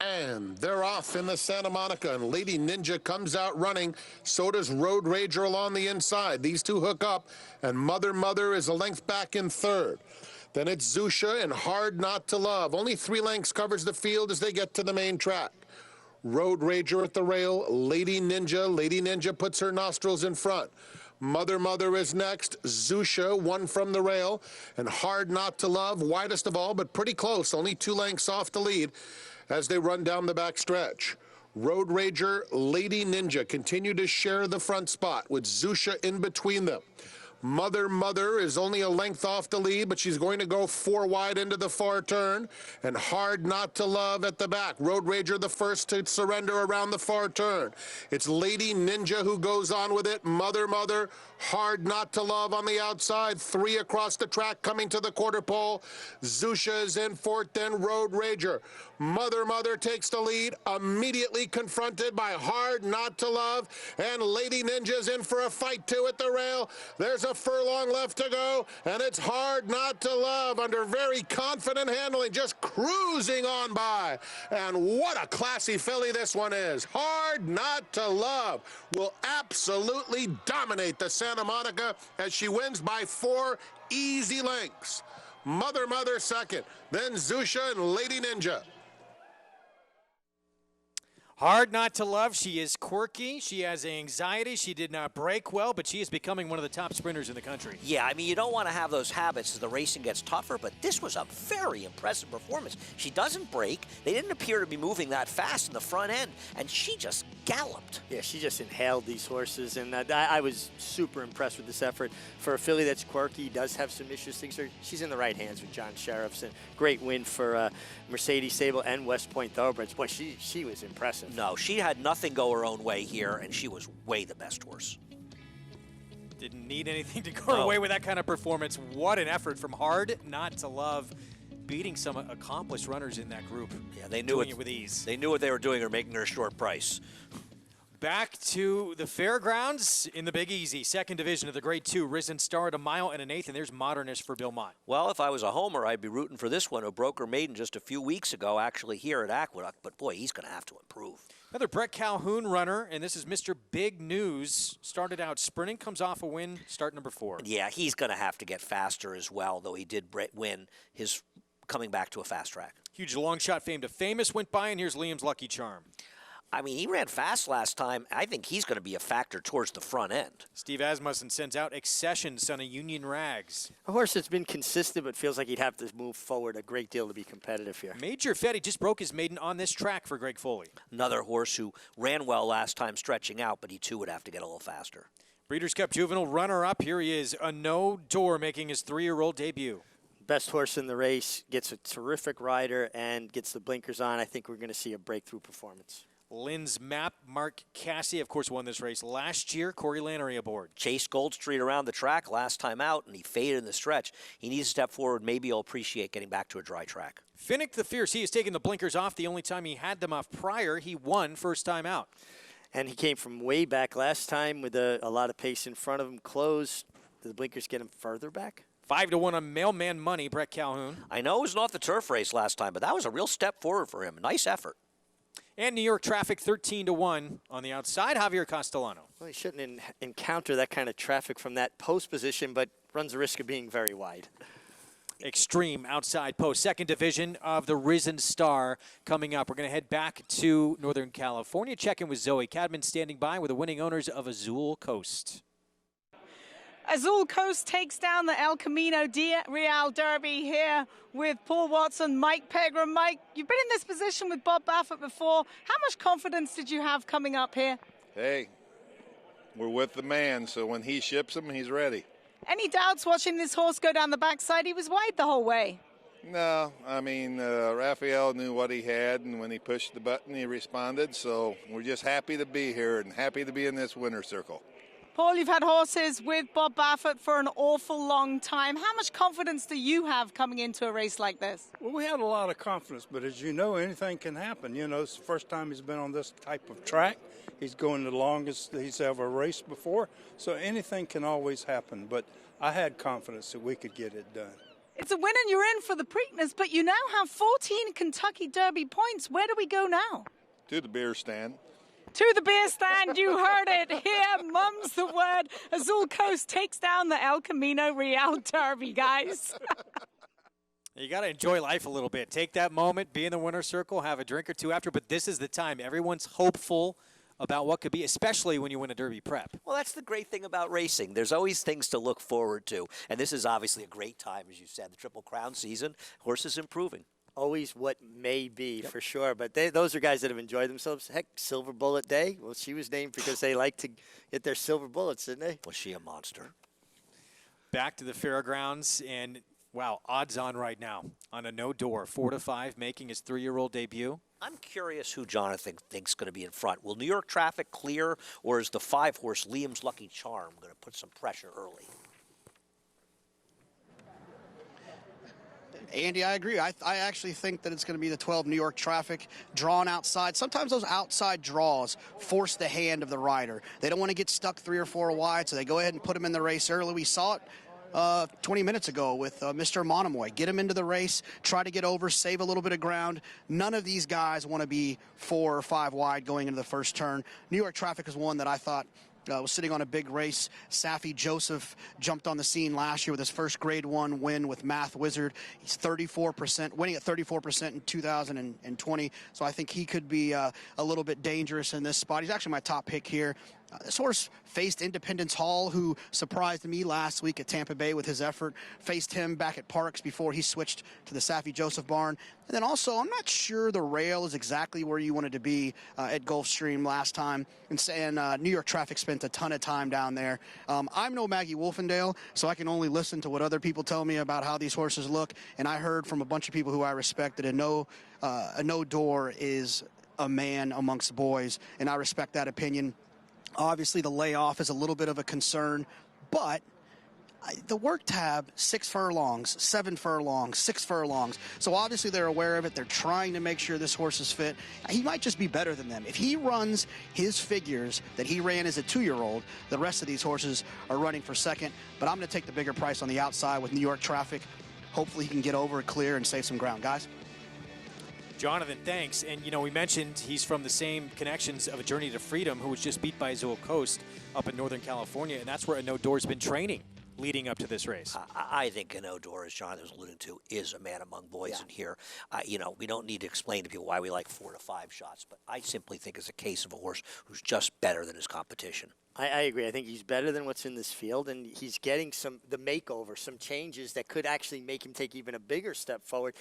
And they're off in the Santa Monica, and Lady Ninja comes out running. So does Road Rager along the inside. These two hook up, and Mother is a length back in third. Then it's Zusha and Hard Not to Love. Only 3 lengths covers the field as they get to the main track. Road Rager at the rail, Lady Ninja. Lady Ninja puts her nostrils in front. Mother is next. Zusha, 1 from the rail. And Hard Not to Love, widest of all, but pretty close. Only 2 lengths off the lead as they run down the back stretch. Road Rager, Lady Ninja continue to share the front spot with Zusha in between them. Mother is only a length off the lead, but she's going to go 4 wide into the far turn. And Hard Not to Love at the back. Road Rager the first to surrender around the far turn. It's Lady Ninja who goes on with it. Mother, Hard Not to Love on the outside. 3 across the track coming to the quarter pole. Zusha is in fourth, then Road Rager. Mother takes the lead, immediately confronted by Hard Not to Love, and Lady Ninja's in for a fight too at the rail. There's a furlong left to go, and it's Hard Not to Love under very confident handling, just cruising on by. And what a classy filly this one is. Hard Not to Love will absolutely dominate the Santa Monica as she wins by 4 easy lengths. Mother second, then Zusha and Lady Ninja. Hard Not to Love. She is quirky. She has anxiety. She did not break well, but she is becoming one of the top sprinters in the country. Yeah, I mean, you don't want to have those habits as the racing gets tougher, but this was a very impressive performance. She doesn't break. They didn't appear to be moving that fast in the front end, and she just galloped. Yeah, she just inhaled these horses, and I was super impressed with this effort. For a filly that's quirky, does have some issues. She's in the right hands with John Sheriff's, and great win for Mercedes Sable and West Point Thoroughbreds. Boy, she was impressive. No, she had nothing go her own way here, and she was way the best horse. Didn't need anything to go away with that kind of performance. What an effort from Hard Not to Love, beating some accomplished runners in that group. Yeah, they knew it with ease. They knew what they were doing, or making her a short price. Back to the fairgrounds in the Big Easy, second division of the Grade 2. Risen Star at 1 1/8, and there's Modernist for Bill Mott. Well, if I was a homer, I'd be rooting for this one, who broke her maiden just a few weeks ago, actually here at Aqueduct. But boy, he's going to have to improve. Another Brett Calhoun runner, and this is Mr. Big News. Started out sprinting, comes off a win, start number 4. Yeah, he's going to have to get faster as well, though he did win his coming back to a fast track. Huge long shot fame to Famous went by, and here's Liam's Lucky Charm. I mean, he ran fast last time. I think he's going to be a factor towards the front end. Steve Asmussen sends out Accession, son of Union Rags. A horse that's been consistent, but feels like he'd have to move forward a great deal to be competitive here. Major Fetty just broke his maiden on this track for Greg Foley. Another horse who ran well last time stretching out, but he too would have to get a little faster. Breeders' Cup Juvenile runner-up. Here he is, a no-door, making his 3-year-old debut. Best horse in the race, gets a terrific rider, and gets the blinkers on. I think we're going to see a breakthrough performance. Lynn's Map, Mark Cassidy, of course, won this race last year. Corey Lannery aboard. Chase Goldstreet around the track last time out, and he faded in the stretch. He needs to step forward. Maybe he'll appreciate getting back to a dry track. Finnick the Fierce, he has taken the blinkers off. The only time he had them off prior, he won first time out. And he came from way back last time with a lot of pace in front of him. Close. Did the blinkers get him further back? 5-1 on Mailman Money, Brett Calhoun. I know it was not the turf race last time, but that was a real step forward for him. Nice effort. And New York Traffic 13-1 on the outside, Javier Castellano. Well, he shouldn't encounter that kind of traffic from that post position, but runs the risk of being very wide. Extreme outside post. Second division of the Risen Star coming up. We're going to head back to Northern California. Check in with Zoe Cadman standing by with the winning owners of Azul Coast. Azul Coast takes down the El Camino Real Derby here with Paul Watson, Mike Pegram. Mike, you've been in this position with Bob Baffert before. How much confidence did you have coming up here? Hey, we're with the man, so when he ships him, he's ready. Any doubts watching this horse go down the backside? He was wide the whole way. No, I mean, Raphael knew what he had, and when he pushed the button, he responded. So we're just happy to be here and happy to be in this winner's circle. Paul, you've had horses with Bob Baffert for an awful long time. How much confidence do you have coming into a race like this? Well, we had a lot of confidence, but as you know, anything can happen. You know, it's the first time he's been on this type of track. He's going the longest he's ever raced before, so anything can always happen. But I had confidence that we could get it done. It's a win and you're in for the Preakness, but you now have 14 Kentucky Derby points. Where do we go now? To the beer stand. To the beer stand, you heard it here. Mum's the word. Azul Coast takes down the El Camino Real Derby, guys. You got to enjoy life a little bit. Take that moment, be in the winner's circle, have a drink or two after, but this is the time. Everyone's hopeful about what could be, especially when you win a Derby prep. Well, that's the great thing about racing. There's always things to look forward to, and this is obviously a great time, as you said. The Triple Crown season, horses improving. Always what may be, for sure. But those are guys that have enjoyed themselves. Heck, Silver Bullet Day. Well, she was named because they like to get their silver bullets, didn't they? Was she a monster? Back to the fairgrounds, and, wow, odds on right now on a no-door, 4-5, making his 3-year-old debut. I'm curious who Jonathan thinks going to be in front. Will New York Traffic clear, or is the 5-horse Liam's Lucky Charm going to put some pressure early? Andy, I agree. I actually think that it's going to be the 12 New York Traffic drawn outside. Sometimes those outside draws force the hand of the rider. They don't want to get stuck 3 or 4 wide, so they go ahead and put him in the race early. We saw it 20 minutes ago with Mr. Monomoy. Get him into the race, try to get over, save a little bit of ground. None of these guys want to be 4 or 5 wide going into the first turn. New York Traffic is one that I thought was sitting on a big race. Safi Joseph jumped on the scene last year with his first Grade 1 win with Math Wizard. He's 34%, winning at 34% in 2020. So I think he could be a little bit dangerous in this spot. He's actually my top pick here. This horse faced Independence Hall, who surprised me last week at Tampa Bay with his effort. Faced him back at Parks before he switched to the Safi Joseph barn. And then also, I'm not sure the rail is exactly where you wanted to be at Gulfstream last time. And New York Traffic spent a ton of time down there. I'm no Maggie Wolfendale, so I can only listen to what other people tell me about how these horses look. And I heard from a bunch of people who I respect that a no door is a man amongst boys, and I respect that opinion. Obviously, the layoff is a little bit of a concern, but the work tab, 6 furlongs, 7 furlongs, 6 furlongs. So obviously they're aware of it. They're trying to make sure this horse is fit. He might just be better than them. If he runs his figures that he ran as a 2-year-old, the rest of these horses are running for second. But I'm going to take the bigger price on the outside with New York Traffic. Hopefully he can get over, clear, and save some ground. Guys? Jonathan, thanks. And, you know, we mentioned he's from the same connections of A Journey to Freedom, who was just beat by Azul Coast up in Northern California, and that's where a no-door's been training leading up to this race. I think a no-door, as Jonathan was alluding to, is a man among boys in here. You know, we don't need to explain to people why we like 4 to 5 shots, but I simply think it's a case of a horse who's just better than his competition. I agree. I think he's better than what's in this field, and he's getting the makeover, some changes that could actually make him take even a bigger step forward.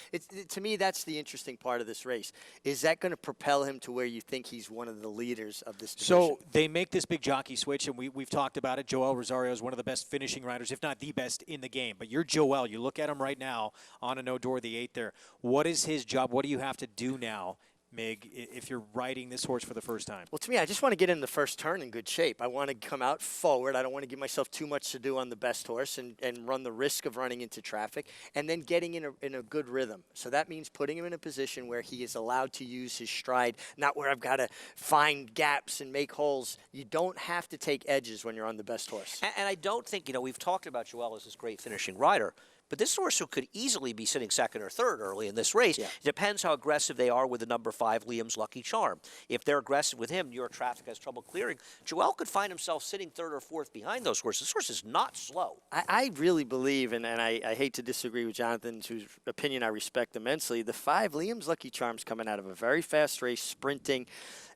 To me, that's the interesting part of this race. Is that going to propel him to where you think he's one of the leaders of this division? So they make this big jockey switch, and we've talked about it. Joel Rosario is one of the best finishing riders, if not the best in the game. But you're Joel. You look at him right now on a no-door, the 8 there. What is his job? What do you have to do now, Mig, if you're riding this horse for the first time? Well, to me, I just want to get in the first turn in good shape. I want to come out forward. I don't want to give myself too much to do on the best horse and run the risk of running into traffic, and then getting in a good rhythm. So that means putting him in a position where he is allowed to use his stride, not where I've got to find gaps and make holes. You don't have to take edges when you're on the best horse. And I don't think, you know, we've talked about Joel as this great finishing rider, but this horse who could easily be sitting second or third early in this race, depends how aggressive they are with the number 5, Liam's Lucky Charm. If they're aggressive with him, New York Traffic has trouble clearing. Joel could find himself sitting 3rd or 4th behind those horses. This horse is not slow. I really believe, and I hate to disagree with Jonathan, whose opinion I respect immensely, the 5, Liam's Lucky Charm's coming out of a very fast race, sprinting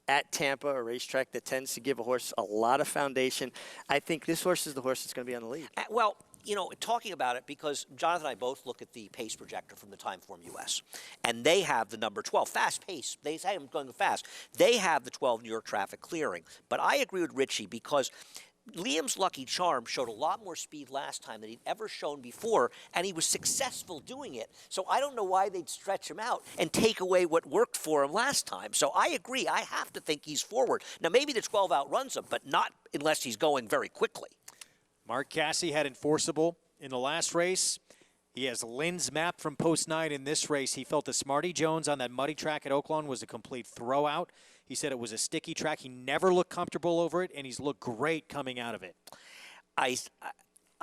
at Tampa, a racetrack that tends to give a horse a lot of foundation. I think this horse is the horse that's going to be on the lead. Well, you know, talking about it, because Jonathan and I both look at the pace projector from the Timeform US, and they have the number 12, fast pace. They say I'm going fast. They have the 12 New York Traffic clearing. But I agree with Richie, because Liam's Lucky Charm showed a lot more speed last time than he'd ever shown before, and he was successful doing it. So I don't know why they'd stretch him out and take away what worked for him last time. So I agree. I have to think he's forward. Now, maybe the 12 outruns him, but not unless he's going very quickly. Mark Casse had enforceable in the last race. He has Lynn's map from post 9 in this race. He felt the Smarty Jones on that muddy track at Oaklawn was a complete throwout. He said it was a sticky track. He never looked comfortable over it, and he's looked great coming out of it. I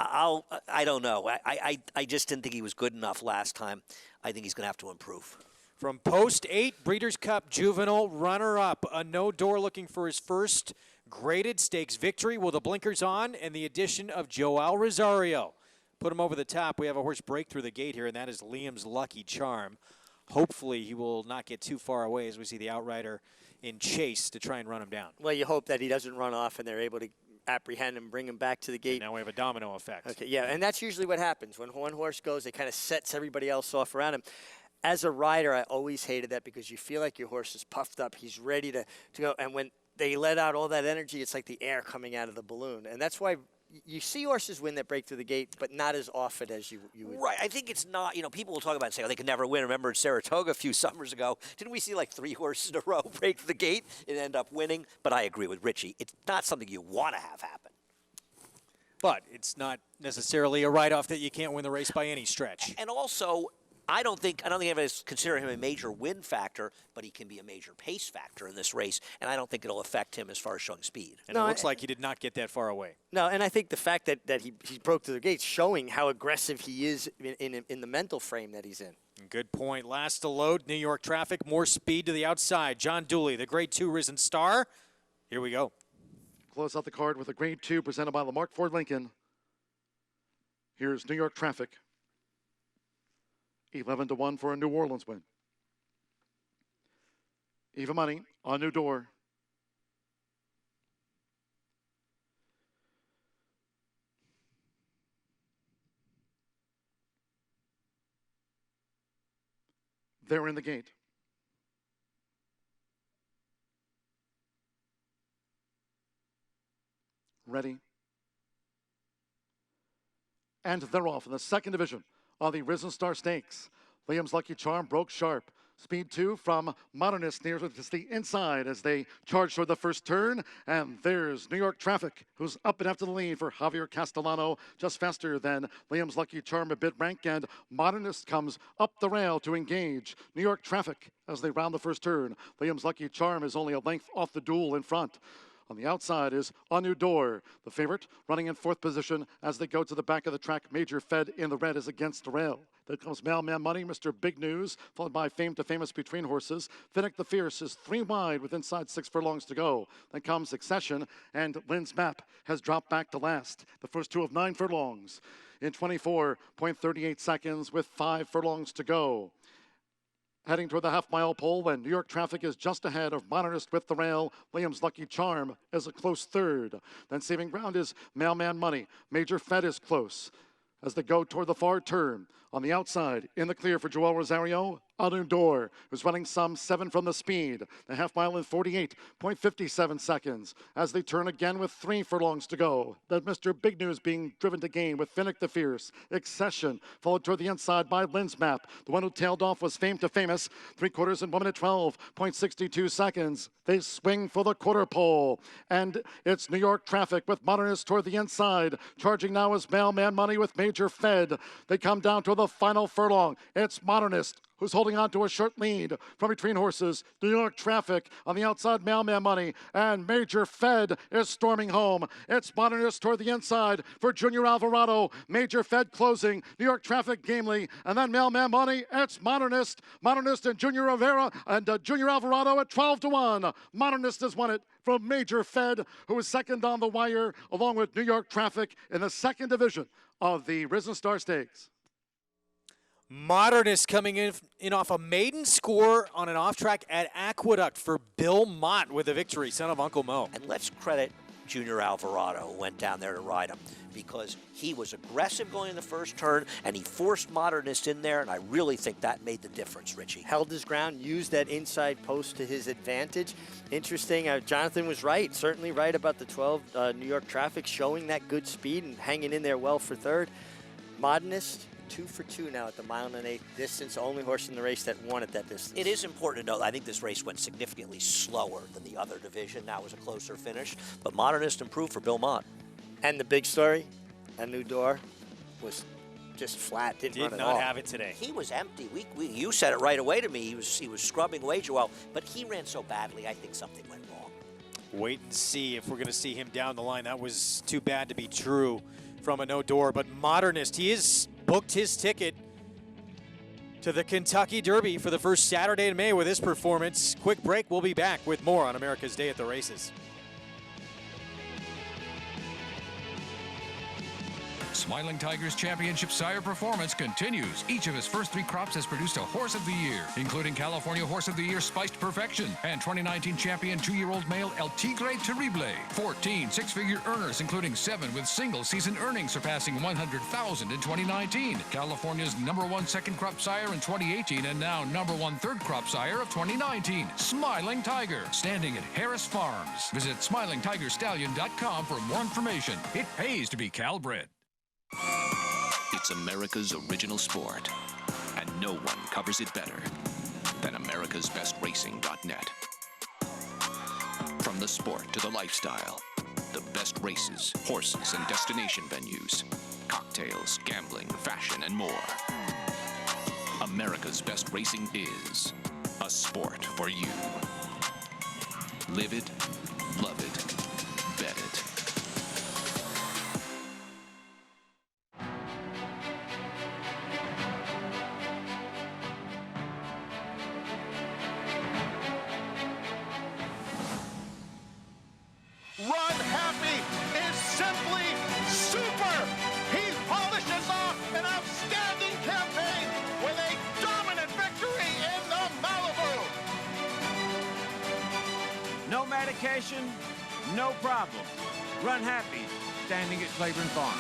I don't know. I just didn't think he was good enough last time. I think he's going to have to improve. From Post 8, Breeders' Cup Juvenile runner-up. A no-door looking for his first graded stakes victory with the blinkers on and the addition of Joel Rosario. Put him over the top. We have a horse break through the gate here, and that is Liam's Lucky Charm. Hopefully he will not get too far away as we see the outrider in chase to try and run him down. Well, you hope that he doesn't run off and they're able to apprehend him, bring him back to the gate. And now we have a domino effect. Okay, yeah, and that's usually what happens. When one horse goes, it kind of sets everybody else off around him. As a rider, I always hated that because you feel like your horse is puffed up. He's ready to go. And when they let out all that energy, it's like the air coming out of the balloon. And that's why you see horses win that break through the gate, but not as often as you would. Right. I think it's not, people will talk about it and say, oh, they can never win. Remember in Saratoga a few summers ago, didn't we see like 3 horses in a row break through the gate and end up winning? But I agree with Richie. It's not something you want to have happen. But it's not necessarily a write-off that you can't win the race by any stretch. And also, I don't think anybody's considering him a major win factor, but he can be a major pace factor in this race, and I don't think it'll affect him as far as showing speed. And it looks like he did not get that far away. No, and I think the fact that he broke through the gates, showing how aggressive he is in the mental frame that he's in. Good point. Last to load, New York Traffic, more speed to the outside. John Dooley, the Grade 2 Risen Star. Here we go. Close out the card with a Grade 2 presented by Lamarck Ford Lincoln. Here's New York Traffic. 11-1 for a New Orleans win. Even money on New Door. They're in the gate. Ready. And they're off in the second division on the Risen Star Stakes. Liam's Lucky Charm broke sharp. Speed 2 from Modernist near to the inside as they charge toward the first turn. And there's New York Traffic, who's up and after the lead for Javier Castellano, just faster than Liam's Lucky Charm a bit rank. And Modernist comes up the rail to engage New York Traffic as they round the first turn. Liam's Lucky Charm is only a length off the duel in front. On the outside is A New Door, the favorite, running in 4th position as they go to the back of the track. Major Fed in the red is against the rail. There comes Mailman Money, Mr. Big News, followed by Fame to Famous Between Horses. Finnick the Fierce is 3 wide with inside 6 furlongs to go. Then comes Succession, and Lynn's Map has dropped back to last. The first 2 of 9 furlongs in 24.38 seconds with 5 furlongs to go. Heading toward the half-mile pole when New York Traffic is just ahead of Modernist with the rail. Liam's Lucky Charm is a close third. Then saving ground is Mailman Money. Major Fed is close as they go toward the far turn. On the outside, in the clear for Joel Rosario, A New Door, who's running some 7 from the speed. The half mile in 48.57 seconds as they turn again with 3 furlongs to go. Then Mr. Big News being driven to gain with Finnick the Fierce. Accession followed toward the inside by Lynn's Map. The one who tailed off was Fame to Famous. 3/4 in 1 minute 12.62 seconds. They swing for the quarter pole. And it's New York Traffic with Modernist toward the inside. Charging now is Mailman Money with Major Fed. They come down to the final furlong. It's Modernist who's holding on to a short lead from Between Horses. New York Traffic on the outside, Mailman Money, and Major Fed is storming home. It's Modernist toward the inside for Junior Alvarado. Major Fed closing, New York Traffic gamely, and then Mailman Money. It's Modernist and Junior Rivera and Junior Alvarado at 12-1. Modernist has won it from Major Fed, who is second on the wire, along with New York Traffic in the second division of the Risen Star Stakes. Modernist coming in off a maiden score on an off-track at Aqueduct for Bill Mott with a victory, son of Uncle Mo. And let's credit Junior Alvarado, who went down there to ride him, because he was aggressive going in the first turn, and he forced Modernist in there, and I really think that made the difference, Richie. Held his ground, used that inside post to his advantage. Interesting, Jonathan was right, certainly right about the 12 New York Traffic, showing that good speed and hanging in there well for third. Modernist, 2 for 2 now at the 1 1/8 distance. Only horse in the race that won at that distance. It is important to note, I think this race went significantly slower than the other division. That was a closer finish, but Modernist improved for Bill Mott. And the big story, A New Door was just flat, did not have it today. He was empty. You said it right away to me. He was scrubbing away Joel, but he ran so badly, I think something went wrong. Wait and see if we're going to see him down the line. That was too bad to be true. from a no door, but Modernist, he has booked his ticket to the Kentucky Derby for the first Saturday in May with his performance. Quick break, we'll be back with more on America's Day at the Races. Smiling Tigers Championship Sire performance continues. Each of his first 3 crops has produced a Horse of the Year, including California Horse of the Year Spiced Perfection and 2019 champion 2-year-old male El Tigre Terrible. 14 six-figure earners, including 7 with single-season earnings surpassing $100,000 in 2019. California's #1 second crop sire in 2018 and now #1 third crop sire of 2019. Smiling Tiger, standing at Harris Farms. Visit SmilingTigerStallion.com for more information. It pays to be Cal-bred. It's America's original sport, and no one covers it better than America'sBestRacing.net. From the sport to the lifestyle, the best races, horses, and destination venues, cocktails, gambling, fashion, and more. America's Best Racing is a sport for you. Live it, love it, bet it. Run Happy is simply super. He polishes off an outstanding campaign with a dominant victory in the Malibu. No medication, no problem. Run Happy, standing at Claiborne Farm.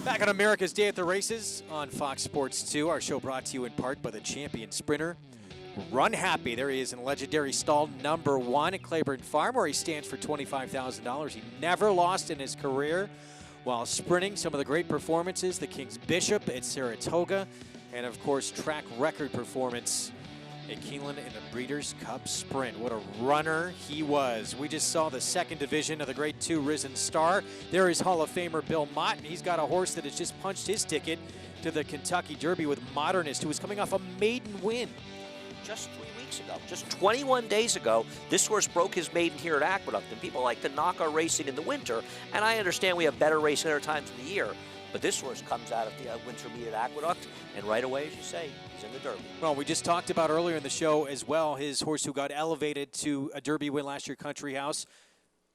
Back on America's Day at the Races on Fox Sports 2. Our show brought to you in part by the champion sprinter, Run Happy. There he is in legendary stall #1 at Claiborne Farm, where he stands for $25,000. He never lost in his career while sprinting. Some of the great performances, the King's Bishop at Saratoga, and of course, track record performance at Keeneland in the Breeders' Cup Sprint. What a runner he was. We just saw the second division of the Grade 2 Risen Star. There is Hall of Famer Bill Mott, and he's got a horse that has just punched his ticket to the Kentucky Derby with Modernist, who was coming off a maiden win. Just 3 weeks ago, just 21 days ago, this horse broke his maiden here at Aqueduct, and people like to knock our racing in the winter, and I understand we have better racing at other times of the year, but this horse comes out of the winter meet at Aqueduct, and right away, as you say, he's in the Derby. Well, we just talked about earlier in the show as well, his horse who got elevated to a Derby win last year, Country House,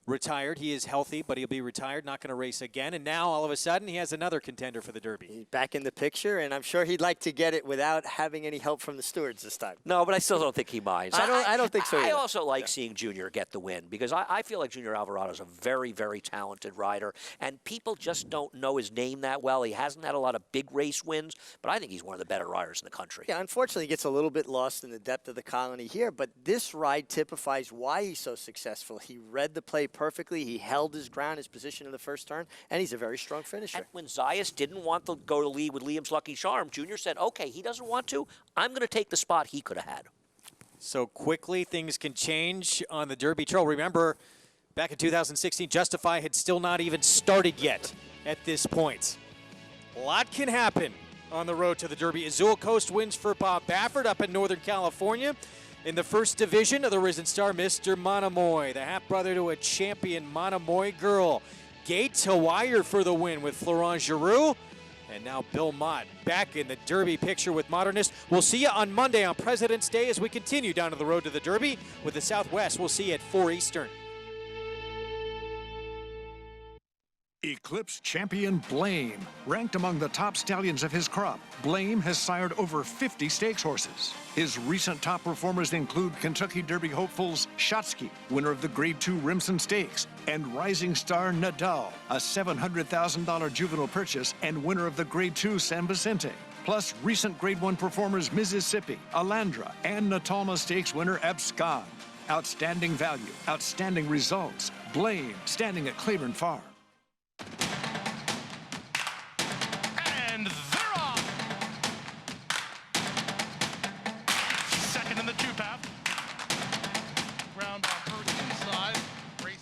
retired. He is healthy, but he'll be retired, not going to race again. And now, all of a sudden, he has another contender for the Derby. He's back in the picture, and I'm sure he'd like to get it without having any help from the stewards this time. No, but I still don't think he minds. I don't think so either. I also like seeing Junior get the win because I feel like Junior Alvarado is a very, very talented rider, and people just don't know his name that well. He hasn't had a lot of big race wins, but I think he's one of the better riders in the country. Yeah, unfortunately, he gets a little bit lost in the depth of the colony here, but this ride typifies why he's so successful. He read the play perfectly. He held his ground, his position in the first turn, and he's a very strong finisher. And when Zayas didn't want to go to lead with Liam's Lucky Charm, Junior said, okay, he doesn't want to. I'm going to take the spot he could have had. So quickly, things can change on the Derby Trail. Remember, back in 2016, Justify had still not even started yet at this point. A lot can happen on the road to the Derby. Azul Coast wins for Bob Baffert up in Northern California. In the first division of the Risen Star, Mr. Monomoy, the half-brother to a champion Monomoy girl. gate to wire for the win with Florent Giroux. And now Bill Mott back in the Derby picture with Modernist. We'll see you on Monday on President's Day as we continue down to the road to the Derby with the Southwest. We'll see you at 4 Eastern. Eclipse champion Blame. Ranked among the top stallions of his crop, Blame has sired over 50 stakes horses. His recent top performers include Kentucky Derby hopefuls Shotsky, winner of the Grade 2 Remsen Stakes, and rising star Nadal, a $700,000 juvenile purchase and winner of the Grade 2 San Vicente. Plus recent Grade 1 performers Mississippi, Alexandra, and Natalma Stakes winner Abscond. Outstanding value, outstanding results. Blame, standing at Claiborne Farm. And they're off. Second in the two-path. Ground bumper inside. Race.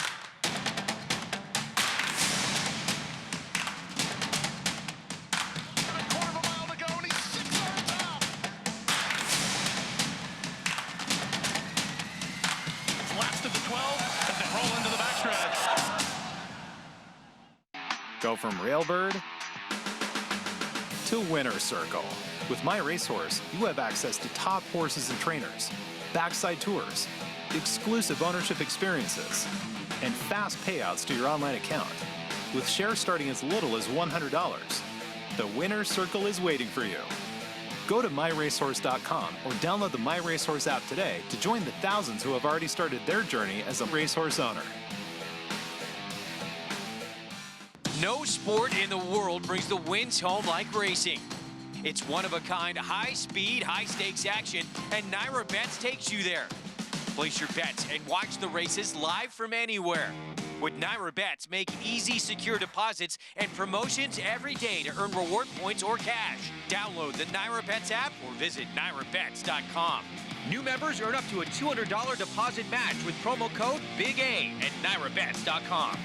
A quarter of a mile to go, and he's 6 on top. It's last of the 12 as they roll into the backstretch. Go from Railbird to Winner's Circle. With My Racehorse, you have access to top horses and trainers, backside tours, exclusive ownership experiences, and fast payouts to your online account. With shares starting as little as $100, the Winner's Circle is waiting for you. Go to myracehorse.com or download the My Racehorse app today to join the thousands who have already started their journey as a racehorse owner. No sport in the world brings the wins home like racing. It's one-of-a-kind, high-speed, high-stakes action, and Naira Bets takes you there. Place your bets and watch the races live from anywhere. With Naira Bets, make easy, secure deposits and promotions every day to earn reward points or cash. Download the Naira Bets app or visit NairaBets.com. New members earn up to a $200 deposit match with promo code BIG-A at NairaBets.com.